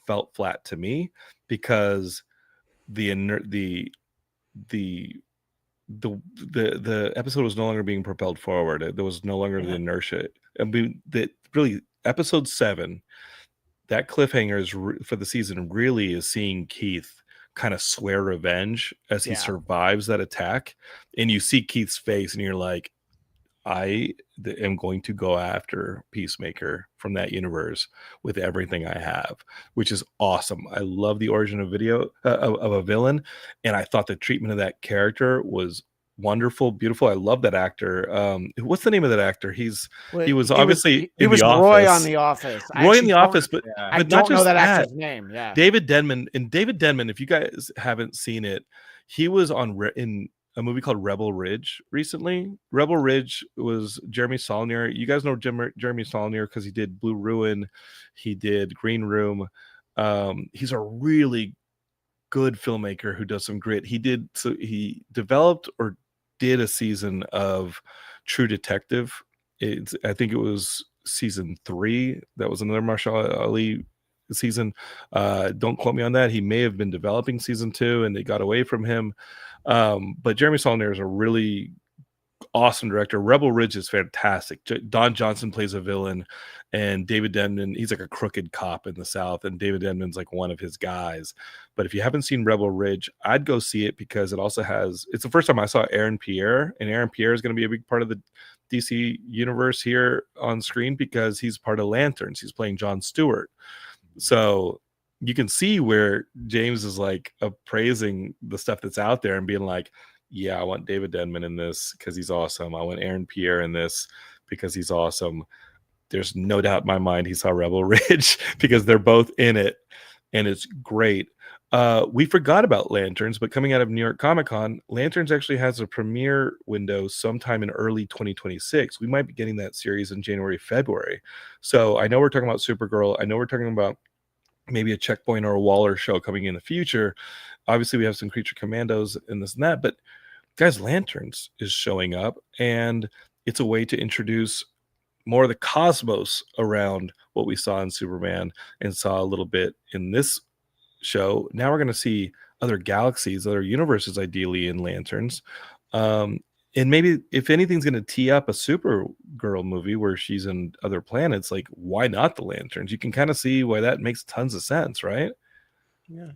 felt flat to me because the episode was no longer being propelled forward. There was no longer the inertia. I mean, really episode 7, that cliffhanger is for the season really is seeing Keith kind of swear revenge as he survives that attack, and you see Keith's face, and you're like, I am going to go after Peacemaker from that universe with everything I have, which is awesome. I love the origin of a villain, and I thought the treatment of that character was wonderful, beautiful. I love that actor. What's the name of that actor? He was He obviously he in was The Roy Office. on The Office. Roy in The Office, but I not don't know just that that. actor's name. Yeah, David Denman. And David Denman, if you guys haven't seen it, he was in a movie called Rebel Ridge recently. Rebel Ridge was Jeremy Saulnier. You guys know Jeremy Saulnier because he did Blue Ruin, he did Green Room. He's a really good filmmaker who does some grit. He developed or did a season of True Detective. I think it was season 3. That was another Marshall Ali season. Don't quote me on that. He may have been developing season 2 and they got away from him. But Jeremy Saulnier is a really awesome director. Rebel Ridge is fantastic. Don Johnson plays a villain, and David Denman, he's like a crooked cop in the South, and David Denman's like one of his guys. But if you haven't seen Rebel Ridge, I'd go see it because it's the first time I saw Aaron Pierre, and Aaron Pierre is going to be a big part of the DC universe here on screen because he's part of Lanterns. He's playing Jon Stewart. So you can see where James is like appraising the stuff that's out there and being like, yeah, I want David Denman in this because he's awesome. I want Aaron Pierre in this because he's awesome. There's no doubt in my mind he saw Rebel Ridge because they're both in it, and it's great. We forgot about Lanterns, but coming out of New York Comic Con, Lanterns actually has a premiere window sometime in early 2026. We might be getting that series in January, February. So I know we're talking about Supergirl. I know we're talking about maybe a Checkpoint or a Waller show coming in the future. Obviously, we have some Creature Commandos and this and that, but guys, Lanterns is showing up, and it's a way to introduce more of the cosmos around what we saw in Superman and saw a little bit in this show. Now we're going to see other galaxies, other universes, ideally in Lanterns. And maybe if anything's going to tee up a Supergirl movie where she's in other planets, like why not the Lanterns? You can kind of see why that makes tons of sense, right? Yeah.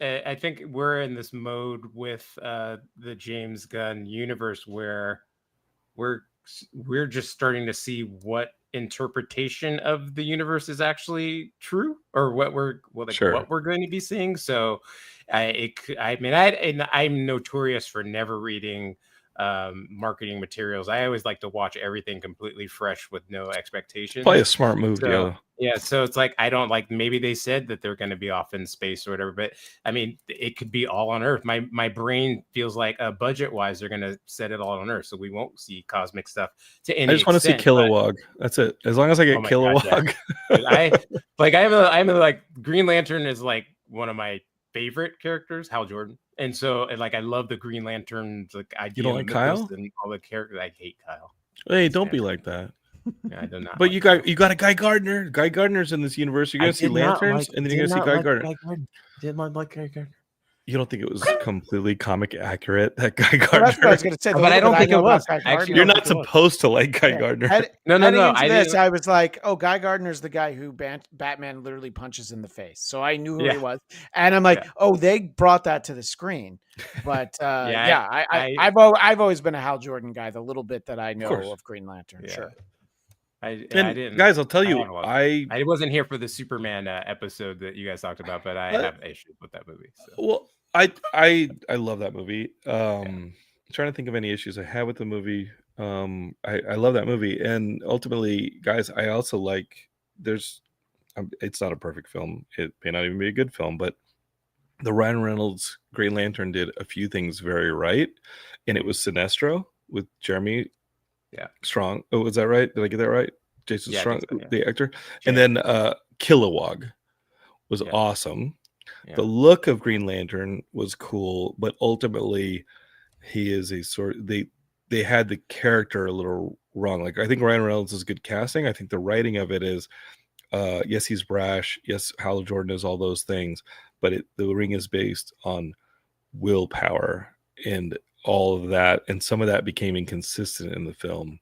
I think we're in this mode with the James Gunn universe where we're just starting to see what interpretation of the universe is actually true, or what we're going to be seeing. So I'm notorious for never reading marketing materials. I always like to watch everything completely fresh with no expectations. Probably a smart move. So it's like, I don't like, maybe they said that they're going to be off in space or whatever, but I mean, it could be all on Earth. My brain feels like budget wise, they're going to set it all on Earth. So we won't see cosmic stuff to any extent. I just want to see Kilowog. That's it. As long as I get Kilowog. I'm like, Green Lantern is like one of my favorite characters, Hal Jordan. And so I love the Green Lanterns, like idea. You don't like Kyle? And all the characters. I hate Kyle. Hey, don't be like that. Yeah, I do not. But like you got a Guy Gardner. Guy Gardner's in this universe. You're gonna see Lanterns, and then you're gonna see Guy Gardner. Did not like Guy Gardner. You don't think it was completely comic accurate that Guy Gardner? Well, that's what I was going to say. But I don't think it was. Actually, you're not supposed to like Guy Gardner. No. I was like, oh, Guy Gardner's the guy who Batman literally punches in the face. So I knew who he was, and I'm like, oh, they brought that to the screen. But I've always been a Hal Jordan guy. The little bit that I know of Green Lantern, sure. I didn't, guys. I'll tell you, I wasn't here for the Superman episode that you guys talked about, but I have issues with that movie. So. Well, I love that movie. I'm trying to think of any issues I have with the movie. I love that movie, and ultimately, guys, I also like. It's not a perfect film. It may not even be a good film, but the Ryan Reynolds Green Lantern did a few things very right, and it was Sinestro with Jeremy. Strong. Oh, was that right? Did I get that right? Jason Strong, the actor. And then Kilowog was awesome. Yeah. The look of Green Lantern was cool, but ultimately he is a sort of, they had the character a little wrong. Like I think Ryan Reynolds is good casting. I think the writing of it is yes, he's brash. Yes, Hal Jordan is all those things, but the ring is based on willpower and all of that, and some of that became inconsistent in the film,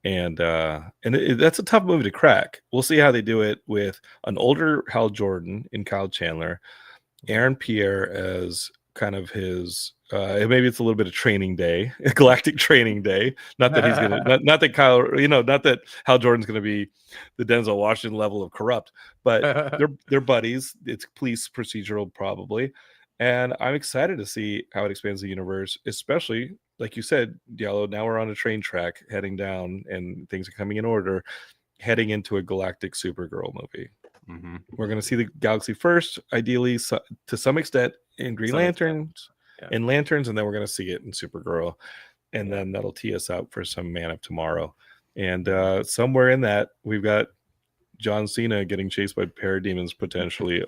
and that's a tough movie to crack. We'll see how they do it with an older Hal Jordan in Kyle Chandler, Aaron Pierre as kind of his maybe it's a little bit of Training Day, Galactic Training Day. Not that he's gonna not that Kyle, not that Hal Jordan's gonna be the Denzel Washington level of corrupt, but they're buddies. It's police procedural probably. And I'm excited to see how it expands the universe, especially like you said, Diallo. Now we're on a train track heading down, and things are coming in order, heading into a galactic Supergirl movie. Mm-hmm. We're going to see the galaxy first, ideally, to some extent, in Green Lanterns, and Lanterns, and then we're going to see it in Supergirl, and then that'll tee us out for some Man of Tomorrow. And somewhere in that, we've got John Cena getting chased by parademons potentially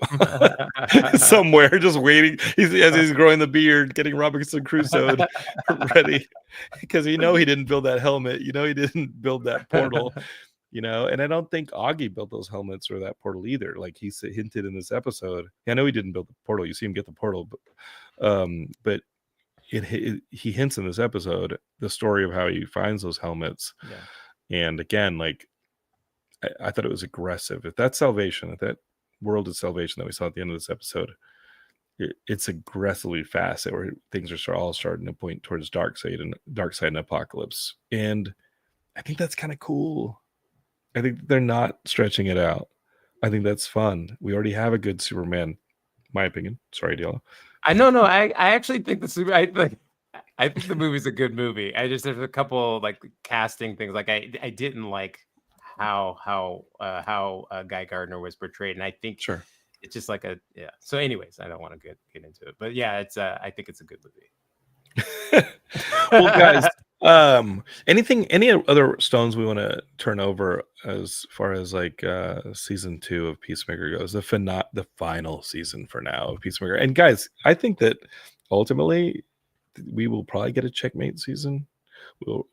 somewhere, just waiting. As he's growing the beard, getting Robinson Crusoe ready, because he didn't build that helmet. He didn't build that portal. And I don't think Augie built those helmets or that portal either. Like he hinted in this episode. I know he didn't build the portal. You see him get the portal, but he hints in this episode the story of how he finds those helmets. And again, like I thought it was aggressive. If that's salvation, if that world is salvation that we saw at the end of this episode, it's aggressively fast, where things are all starting to point towards dark side and apocalypse. And I think that's kind of cool. I think they're not stretching it out. I think that's fun. We already have a good Superman, my opinion. Sorry, Diallo. I actually think I think the movie's a good movie. I just, there's a couple like casting things. Like I didn't like how Guy Gardner was portrayed, and I think it's just like So, anyways, I don't want to get into it, but yeah, it's I think it's a good movie. Well, guys, any other stones we want to turn over as far as like season 2 of Peacemaker goes, the final season for now of Peacemaker? And guys, I think that ultimately we will probably get a Checkmate season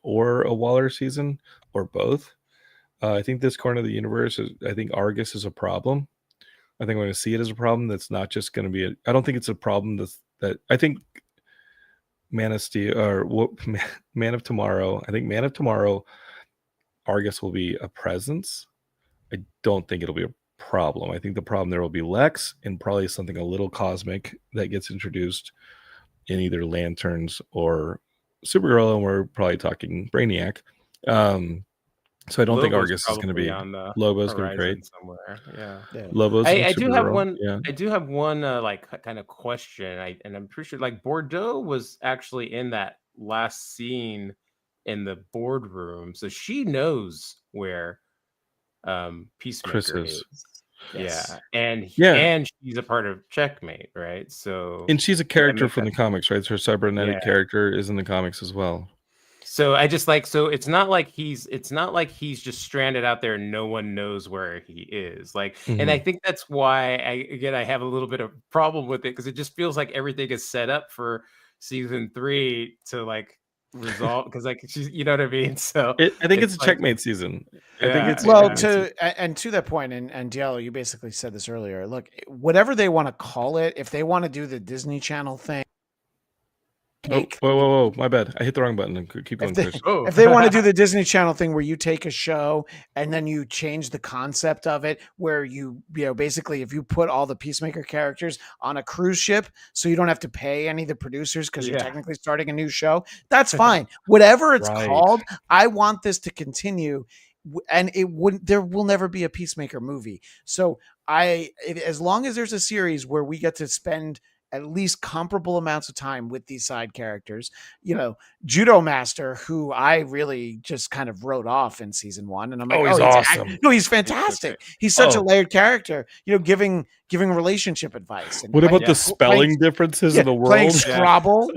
or a Waller season or both. I think this corner of the universe I think Argus is a problem. I think we're going to see it as a problem. That's not just going to be I don't think it's a problem that I think Man of Steel or Man of Tomorrow. I think Man of Tomorrow, Argus will be a presence. I don't think it'll be a problem. I think the problem there will be Lex and probably something a little cosmic that gets introduced in either Lanterns or Supergirl, and we're probably talking Brainiac. So I don't think Argus is going to be on the Lobo's going to be great somewhere. Lobo's. I do have one. I do have one like kind of question. And I'm pretty sure like Bordeaux was actually in that last scene in the boardroom, so she knows where Peacemaker is. And she's a part of Checkmate, right? So, and she's a character from the comics, right? Her cybernetic character is in the comics as well. So I just like, so it's not like he's just stranded out there and no one knows where he is. Like, and I think that's why I have a little bit of problem with it, because it just feels like everything is set up for season 3 to like resolve, because like she's, you know what I mean? So I think it's a Checkmate season. I think it's to that point, and Diallo, you basically said this earlier. Look, whatever they want to call it, if they want to do the Disney Channel thing. Whoa! My bad. I hit the wrong button. And keep going. If they want to do the Disney Channel thing where you take a show and then you change the concept of it, where you basically if you put all the Peacemaker characters on a cruise ship, so you don't have to pay any of the producers because you're technically starting a new show, that's fine. Whatever it's called, I want this to continue, and there will never be a Peacemaker movie. So as long as there's a series where we get to spend at least comparable amounts of time with these side characters, Judo Master, who I really just kind of wrote off in season 1. And I'm like, he's awesome. No, he's fantastic. He's such a layered character, giving relationship advice. And what about the spelling differences in the world? Playing Scrabble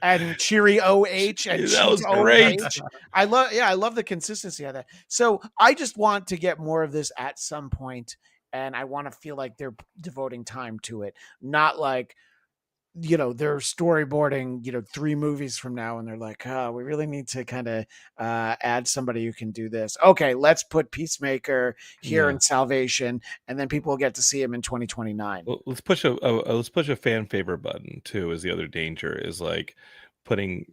and Cheery OH. And that was great. I love the consistency of that. So I just want to get more of this at some point. And I want to feel like they're devoting time to it, not like, they're storyboarding, 3 movies from now. And they're like, we really need to kind of add somebody who can do this. Okay, let's put Peacemaker here in Salvation, and then people will get to see him in 2029. Well, let's push a fan favorite button too. Is the other danger is like putting,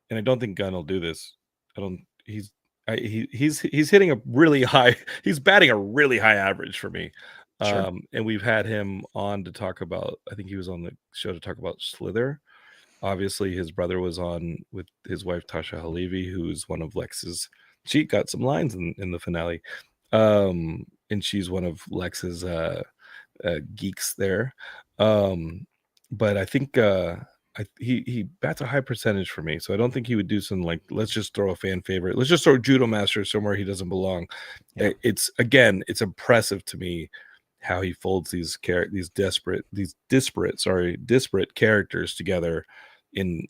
and I don't think Gunn will do this. He's hitting a really high. He's batting a really high average for me. And we've had him on to talk about. I think he was on the show to talk about Slither. Obviously, his brother was on with his wife Tasha Halevi, who's one of Lex's. She got some lines in the finale, and she's one of Lex's geeks there. but I think he bats a high percentage for me, so I don't think he would do something like, let's just throw a fan favorite, let's just throw Judo Master somewhere he doesn't belong. Yeah. It's impressive to me how he folds these disparate characters together in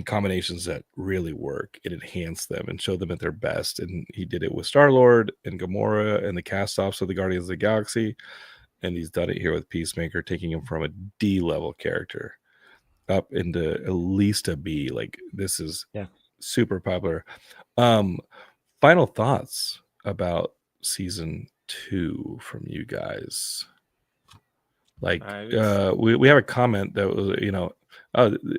combinations that really work and enhance them and show them at their best. And he did it with Star-Lord and Gamora and the cast-offs of the Guardians of the Galaxy, and he's done it here with Peacemaker, taking him from a D level character up into at least a B. Like, this is super popular. Final thoughts about season 2 from you guys. Like, we have a comment that was,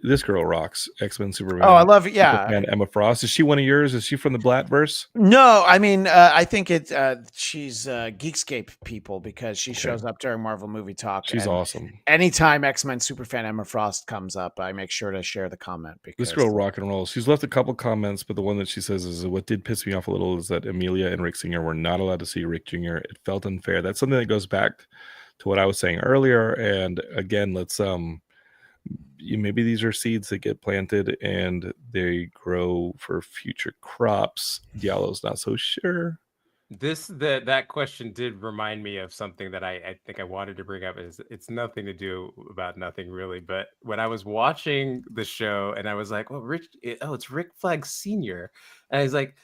this girl rocks. X-Men Superman. Oh, I love it. Yeah. Superman, Emma Frost. Is she one of yours? Is she from the Blattverse? No, I mean, I think she's Geekscape people, because she shows up during Marvel Movie Talk. She's awesome. Anytime X-Men Superfan Emma Frost comes up, I make sure to share the comment. Because this girl rock and rolls. She's left a couple comments, but the one that she says is, what did piss me off a little is that Amelia and Rick Singer were not allowed to see Rick Jr. It felt unfair. That's something that goes back to what I was saying earlier. And again, let's maybe these are seeds that get planted and they grow for future crops. Diallo's not so sure. That question did remind me of something that I think I wanted to bring up. It's nothing to do about nothing really, but when I was watching the show and I was like, well, it's Rick Flag Sr. And I was like,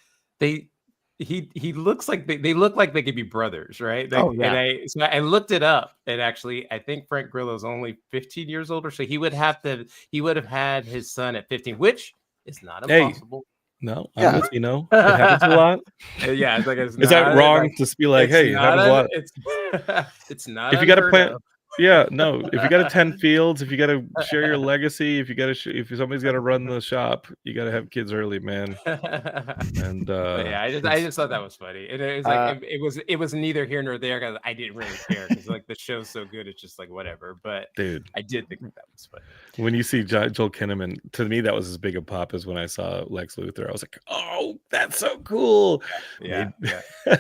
he looks like they look like they could be brothers, right? Like, and I looked it up, and actually I think Frank Grillo's only 15 years older, so he would have had his son at 15, which is not impossible. No, it happens a lot. Yeah, it's like, is that wrong to be like, hey, it happens a lot? It's not. If you got to plant, if you got to tend fields, if you got to share your legacy, if somebody's got to run the shop, you got to have kids early, man. And I just thought that was funny. And it was like it was neither here nor there, because I didn't really care, because like the show's so good, it's just like whatever. But dude, I did think that was funny. When you see Joel Kinnaman, to me that was as big a pop as when I saw Lex Luthor. I was like, oh, that's so cool. Yeah.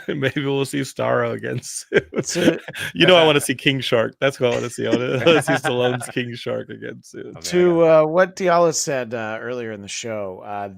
Maybe we'll see Starro again soon. I want to see King Shark. That's what I want to see. I want to see Stallone's King Shark again soon. To what Diallo said earlier in the show,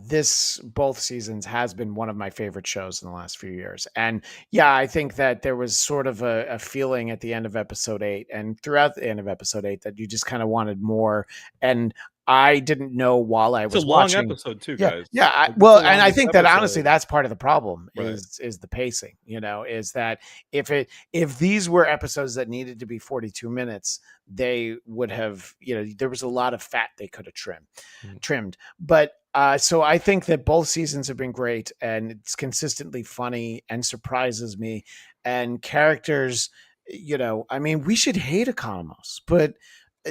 both seasons has been one of my favorite shows in the last few years. And I think that there was sort of a feeling at the end of episode 8 and throughout the end of episode 8 that you just kind of wanted more. And I didn't know while I was watching. It's a long episode too, guys. Yeah. And I think that honestly, that's part of the problem is the pacing. Is that if these were episodes that needed to be 42 minutes, they would have. There was a lot of fat they could have trimmed. But so I think that both seasons have been great, and it's consistently funny and surprises me. And characters, I mean, we should hate Economos, but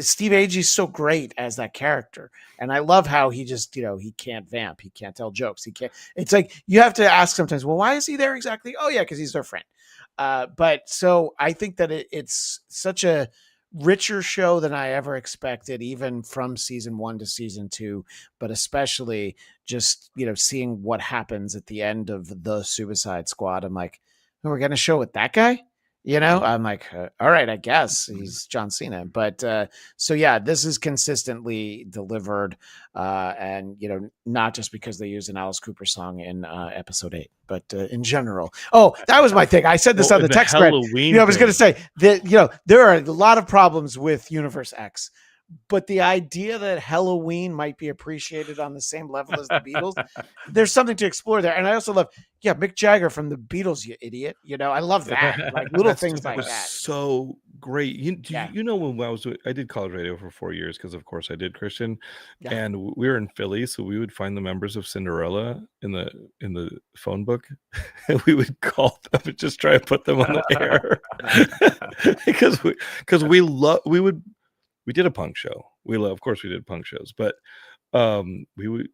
Steve Agee's so great as that character. And I love how he just, he can't vamp. He can't tell jokes. He can't. It's like you have to ask sometimes, well, why is he there exactly? Oh, yeah, because he's their friend. But so I think that it's such a richer show than I ever expected, even from season 1 to season 2, but especially just, seeing what happens at the end of the Suicide Squad. I'm like, oh, we're going to show it that guy? I'm like, all right, I guess he's John Cena. But this is consistently delivered. And, not just because they used an Alice Cooper song in episode 8, but in general. Oh, that was my thing. I said this on the text thread. I was going to say that, there are a lot of problems with Universe X. But the idea that Halloween might be appreciated on the same level as the Beatles, there's something to explore there. And I also love, Mick Jagger from the Beatles, you idiot. I love that. Like little things like that. So great. When I did college radio for 4 years, because of course I did Christian, and we were in Philly, so we would find the members of Cinderella in the phone book, and we would call them and just try to put them on the air because we did a punk show. Of course we did punk shows, but we would,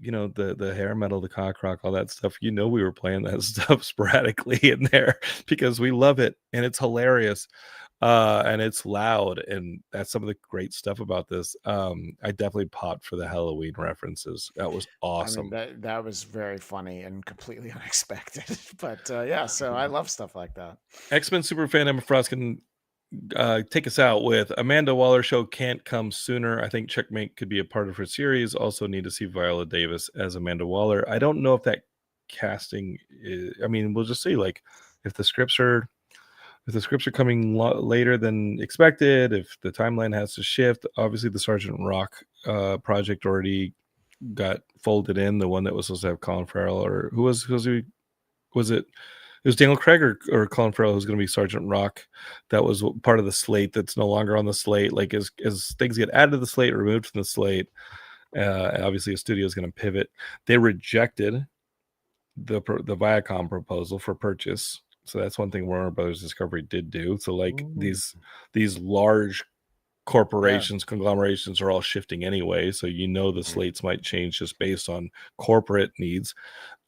the hair metal, the cock rock, all that stuff, we were playing that stuff sporadically in there because we love it and it's hilarious. And it's loud, and that's some of the great stuff about this. I definitely popped for the Halloween references. That was awesome. I mean, that was very funny and completely unexpected. But so I love stuff like that. X-Men Superfan Emma Frost can take us out with Amanda Waller show can't come sooner. I think Checkmate could be a part of her series. Also need to see Viola Davis as Amanda Waller. I don't know if that casting is, I mean, we'll just see, like, if the scripts are coming later than expected, if the timeline has to shift. Obviously the Sergeant Rock project already got folded in, the one that was supposed to have Colin Farrell, or who was it? It was Daniel Craig or Colin Farrell who's going to be Sergeant Rock. That was part of the slate that's no longer on the slate. Like, as things get added to the slate, removed from the slate, obviously a studio is going to pivot. They rejected the Viacom proposal for purchase. So that's one thing Warner Brothers Discovery did do. So, like, these large corporations, conglomerations are all shifting anyway. So the slates might change just based on corporate needs.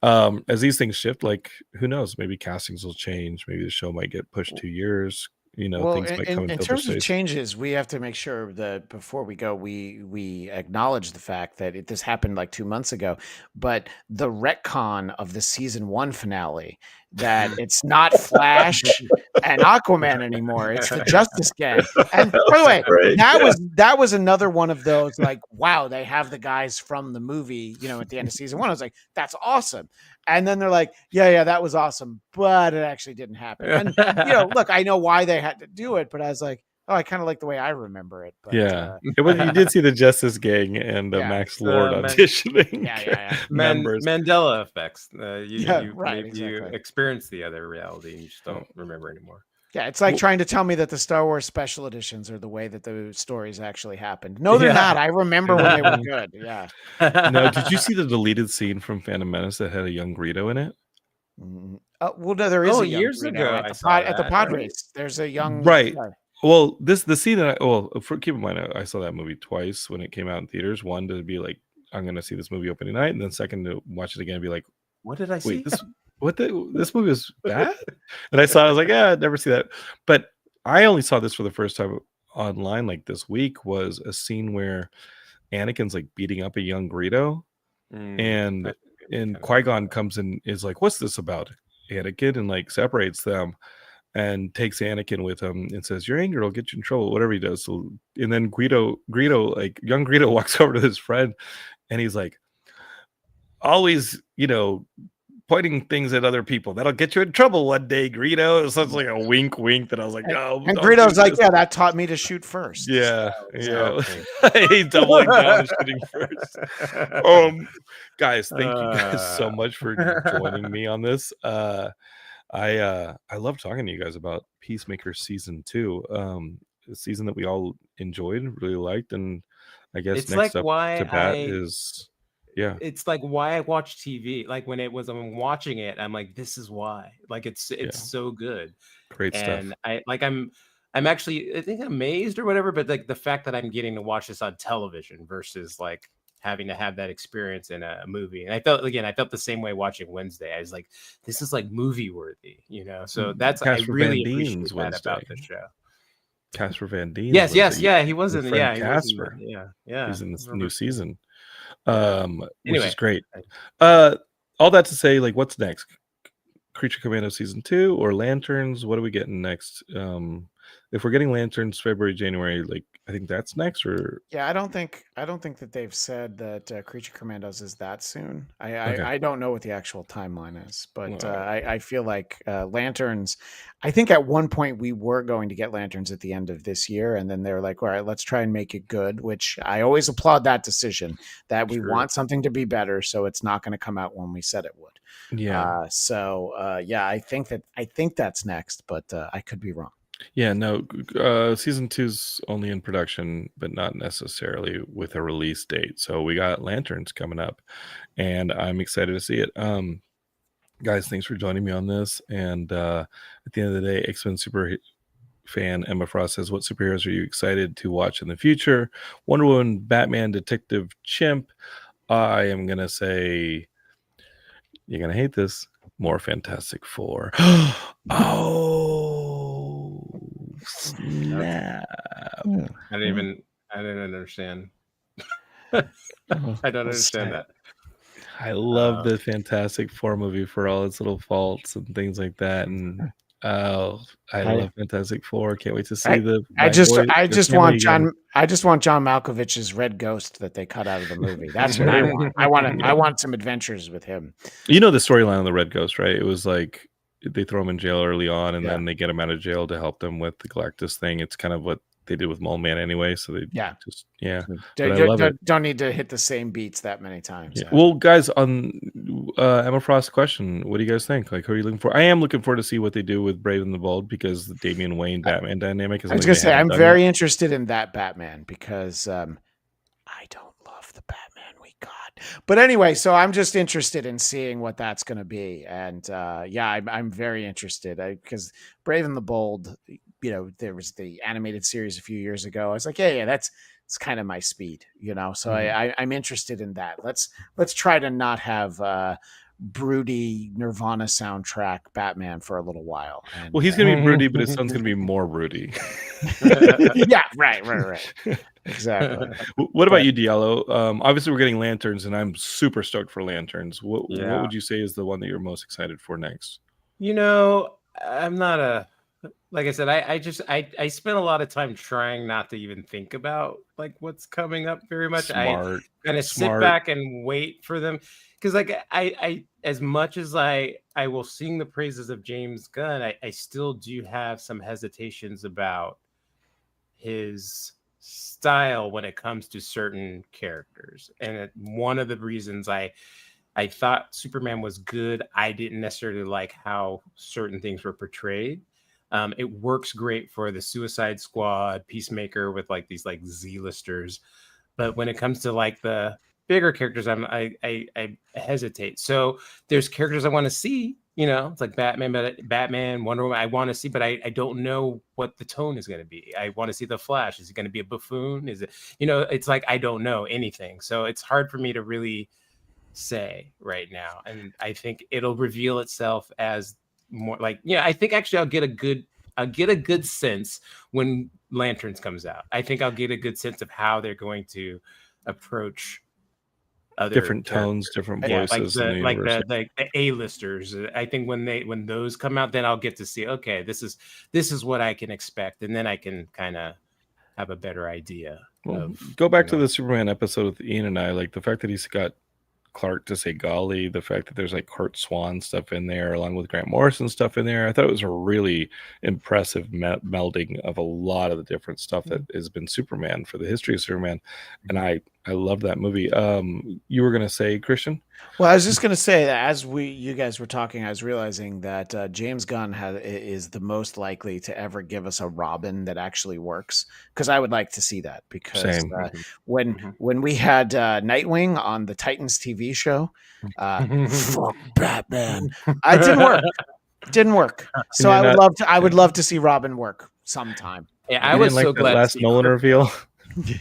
As these things shift, like, who knows? Maybe castings will change. Maybe the show might get pushed 2 years. Well, Things might come in into terms of place. changes, we have to make sure that before we go, we acknowledge the fact that this happened like 2 months ago, but the retcon of the season 1 finale, that it's not Flash and Aquaman anymore, it's the Justice Gang. And by the way, Right, that was another one of those, like, wow, they have the guys from the movie, at the end of season 1. I was like, that's awesome. And then they're like, yeah, that was awesome, but it actually didn't happen. And look, I know why they had to do it, but I was like, oh, I kind of like the way I remember it. But, you did see the Justice Gang and Max Lord auditioning. members. Mandela effects. You exactly. experience the other reality and you just don't remember anymore. Yeah, it's like trying to tell me that the Star Wars special editions are the way that the stories actually happened. No, they're not. I remember when they were good. Yeah. No, did you see the deleted scene from Phantom Menace that had a young Greedo in it? Well, no, there is a young years Greedo ago at the pod race. There's a young Well, the scene that keep in mind, I saw that movie twice when it came out in theaters. One, to be like, I'm going to see this movie opening night, and then second, to watch it again and be like, what did I see? This movie was bad. And I was like, yeah, I'd never see that. But I only saw this for the first time online, like this week, was a scene where Anakin's like beating up a young Greedo, and Qui-Gon comes in, is like, what's this about, Anakin? And like separates them and takes Anakin with him and says, your anger will get you in trouble, whatever he does. So, and then Greedo, like young Greedo, walks over to his friend and he's like, always, pointing things at other people, that'll get you in trouble one day, Greedo. It sounds like a wink that I was like, no. And Greedo's like, yeah, that taught me to shoot first. Yeah. He's doubling down and shooting first. Guys, thank you guys so much for joining me on this. I love talking to you guys about Peacemaker season 2. A season that we all enjoyed, really liked, and I guess it's next like up to bat is it's like why I watch TV. Like when I'm watching it, I'm like, this is why. Like it's so good. Great stuff. And I'm actually, I think, amazed or whatever, but like the fact that I'm getting to watch this on television versus like having to have that experience in a movie. And I felt the same way watching Wednesday. I was like, this is like movie worthy, So that's, I really appreciate that about the show. Casper Van Dien. Yes, he was in Casper. He's in this new season. Which is great. All that to say, like, what's next? Creature Commando season 2 or Lanterns? What are we getting next? If we're getting Lanterns February, January, like, I think that's next. Or I don't think that they've said that Creature Commandos is that soon. I don't know what the actual timeline is, but I feel like Lanterns, I think at one point we were going to get Lanterns at the end of this year, and then they were like, all right, let's try and make it good, which I always applaud that decision, that we want something to be better, so it's not going to come out when we said it would. I think that's next, but I could be wrong. Yeah, no, season 2's only in production, but not necessarily with a release date. So we got Lanterns coming up, and I'm excited to see it. Guys, thanks for joining me on this. And at the end of the day, X-Men super fan Emma Frost says, what superheroes are you excited to watch in the future? Wonder Woman, Batman, Detective Chimp. I am going to say, you're going to hate this, more Fantastic Four. Snap. I didn't understand. I don't understand that. I love the Fantastic Four movie for all its little faults and things like that. And Oh, I I- love Fantastic Four. Can't wait to see the I bad just boy, I the just family want again. John Malkovich's Red Ghost that they cut out of the movie. That's what I want. I want some adventures with him. You know the storyline on the Red Ghost, right? It was like they throw him in jail early on, and Yeah. then they get him out of jail to help them with the Galactus thing. It's kind of what they did with Mole Man anyway. So they Yeah. just But I love it. Don't need to hit the same beats that many times. Yeah. Well, guys, on Emma Frost's question, what do you guys think? Like, who are you looking for? I am looking forward to see what they do with Brave and the Bold, because the Damian Wayne Batman dynamic is. I was something gonna they say haven't I'm done very yet. interested in that Batman because I don't love the Batman we got. But anyway, so I'm just interested in seeing what that's going to be, and I'm very interested because Brave and the Bold, there was the animated series a few years ago. I was like, yeah, it's kind of my speed, So I'm interested in that. Let's try to not have broody Nirvana soundtrack Batman for a little while. And, Well, he's gonna be broody, but his son's gonna be more broody. yeah, right. Exactly. What about you, Diallo? Obviously, we're getting lanterns, and I'm super stoked for lanterns. What Yeah. would you say is the one that you're most excited for next? I'm not like I said, I spent a lot of time trying not to even think about like what's coming up very much. Smart. I kind of sit back and wait for them, because like I as much as I will sing the praises of James Gunn, I still do have some hesitations about his style when it comes to certain characters. And one of the reasons I thought Superman was good, I didn't necessarily like how certain things were portrayed. It works great for the Suicide Squad, Peacemaker with like these like Z-listers, but when it comes to like the bigger characters, I hesitate. So there's characters I want to see. It's like Batman, Wonder Woman. I want to see, but I don't know what the tone is going to be. I want to see the Flash. Is it going to be a buffoon? Is it? It's like I don't know anything, so it's hard for me to really say right now. And I think it'll reveal itself as more like, I think actually I'll get a good sense when Lanterns comes out. I think I'll get a good sense of how they're going to approach other different tones, different voices, like the A-listers. I think when those come out, then I'll get to see, okay, this is what I can expect, and then I can kind of have a better idea. Go back to the Superman episode with Ian and I, like the fact that he's got Clark to say golly, the fact that there's like Kurt Swan stuff in there along with Grant Morrison stuff in there. I thought it was a really impressive melding of a lot of the different stuff that has been Superman for the history of Superman, and I love that movie. You were gonna say, Christian? Well, I was just gonna say that as you guys were talking, I was realizing that James Gunn is the most likely to ever give us a Robin that actually works, because I would like to see that, because when we had Nightwing on the Titans TV show, fuck Batman, it didn't work. So I would love to see Robin work sometime. Yeah, I was so glad last Nolan reveal.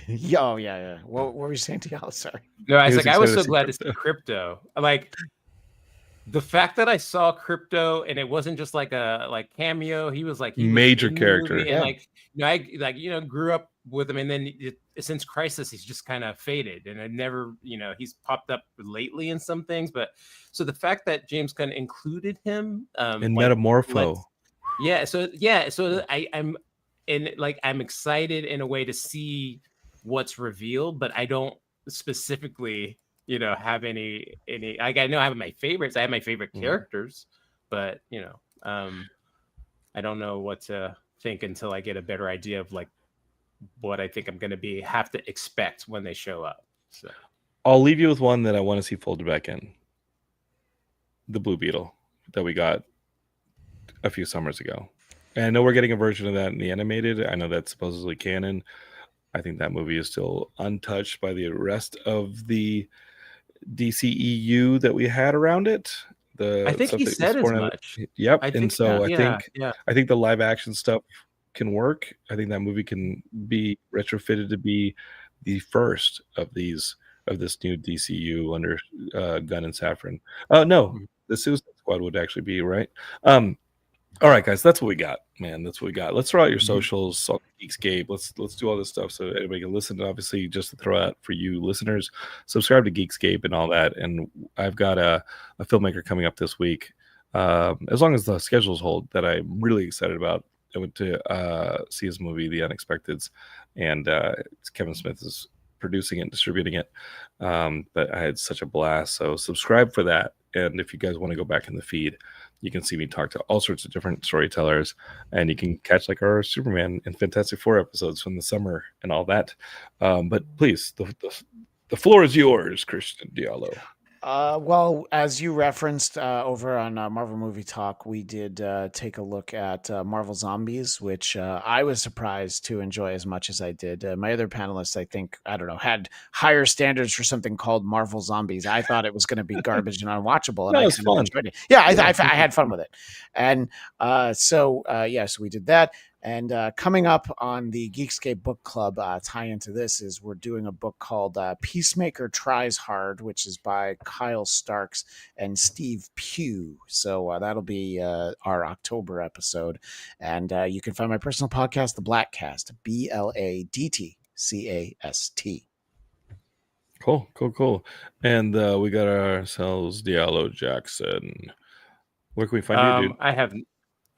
Yeah. What were you saying, Diallo? Sorry. No, I was so glad to see Crypto. Like the fact that I saw Crypto and it wasn't just like a cameo. He was like major character, and I grew up with him, and then since Crisis, he's just kind of faded, and I never, he's popped up lately in some things. But so the fact that James Gunn included him in Metamorpho, so I'm excited in a way to see what's revealed, but I don't specifically, have any like, I know I have my favorites. I have my favorite characters, but I don't know what to think until I get a better idea of like what I think I'm going to have to expect when they show up. So I'll leave you with one that I want to see folded back in. The Blue Beetle that we got a few summers ago. And I know we're getting a version of that in the animated. I know that's supposedly canon. I think that movie is still untouched by the rest of the DCEU that we had around it. I think he said as much. Yep. I think the live action stuff can work. I think that movie can be retrofitted to be the first of this new DCU under Gunn and Safran. No, the Suicide Squad would actually be right. All right, guys, that's what we got, man. That's what we got. Let's throw out your socials on Geekscape. Let's do all this stuff so everybody can listen. Obviously, just to throw out for you listeners, subscribe to Geekscape and all that. And I've got a filmmaker coming up this week as long as the schedules hold, that I'm really excited about. I went to see his movie, The Unexpecteds, and Kevin Smith is producing it and distributing it. But I had such a blast. So subscribe for that. And if you guys want to go back in the feed, you can see me talk to all sorts of different storytellers, and you can catch like our Superman and Fantastic Four episodes from the summer and all that. But please, the floor is yours, Christian Diallo. Well, as you referenced over on Marvel Movie Talk, we did take a look at Marvel Zombies, which I was surprised to enjoy as much as I did. My other panelists, I think, I don't know, had higher standards for something called Marvel Zombies. I thought it was going to be garbage and unwatchable, and No, I it's kind of fun. enjoyed it. Yeah, I had fun with it. And so we did that. And coming up on the Geekscape book club tie into this is we're doing a book called Peacemaker Tries Hard, which is by Kyle Starks and Steve Pugh. So that'll be our October episode. And you can find my personal podcast, The Blattcast, BLADTCAST. Cool. And we got ourselves Diallo Jackson. Where can we find you, dude?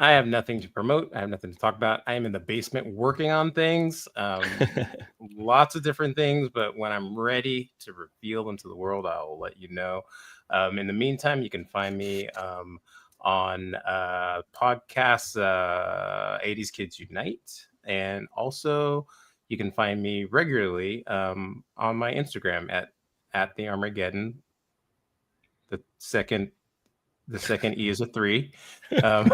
I have nothing to promote. I have nothing to talk about. I am in the basement working on things, lots of different things. But when I'm ready to reveal them to the world, I'll let you know. In the meantime, you can find me on podcasts, 80s Kids Unite, and also you can find me regularly on my Instagram at the Armageddon. The second E is a 3. And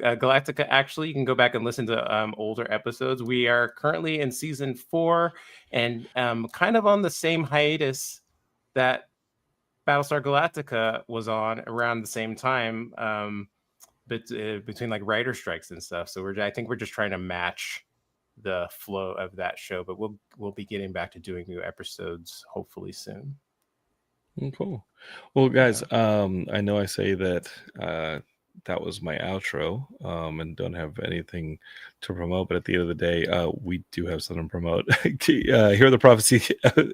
Galactica, actually, you can go back and listen to older episodes. We are currently in season 4 and kind of on the same hiatus that Battlestar Galactica was on around the same time, but between like writer strikes and stuff. So I think we're just trying to match the flow of that show, but we'll be getting back to doing new episodes hopefully soon. Cool. Well, guys, I know I say that that was my outro, and don't have anything to promote, but at the end of the day, we do have something to promote. Hero of the Prophecy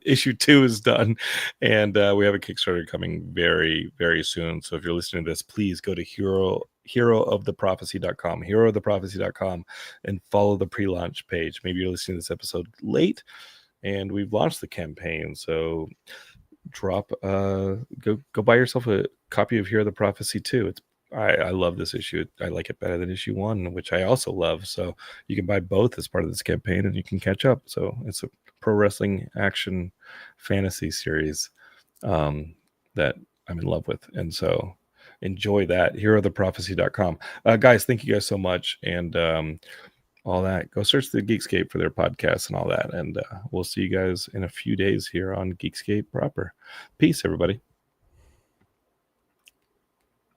issue 2 is done, and we have a Kickstarter coming very, very soon. So if you're listening to this, please go to herooftheprophecy.com, and follow the pre-launch page. Maybe you're listening to this episode late, and we've launched the campaign, so go buy yourself a copy of Hero of the Prophecy 2. I love this issue. I like it better than issue 1, which I also love. So you can buy both as part of this campaign, and you can catch up. So it's a pro wrestling action fantasy series that I'm in love with, and so enjoy that. herooftheprophecy.com. Guys, thank you guys so much, and all that. Go search the Geekscape for their podcasts and all that, and we'll see you guys in a few days here on Geekscape proper. Peace, everybody.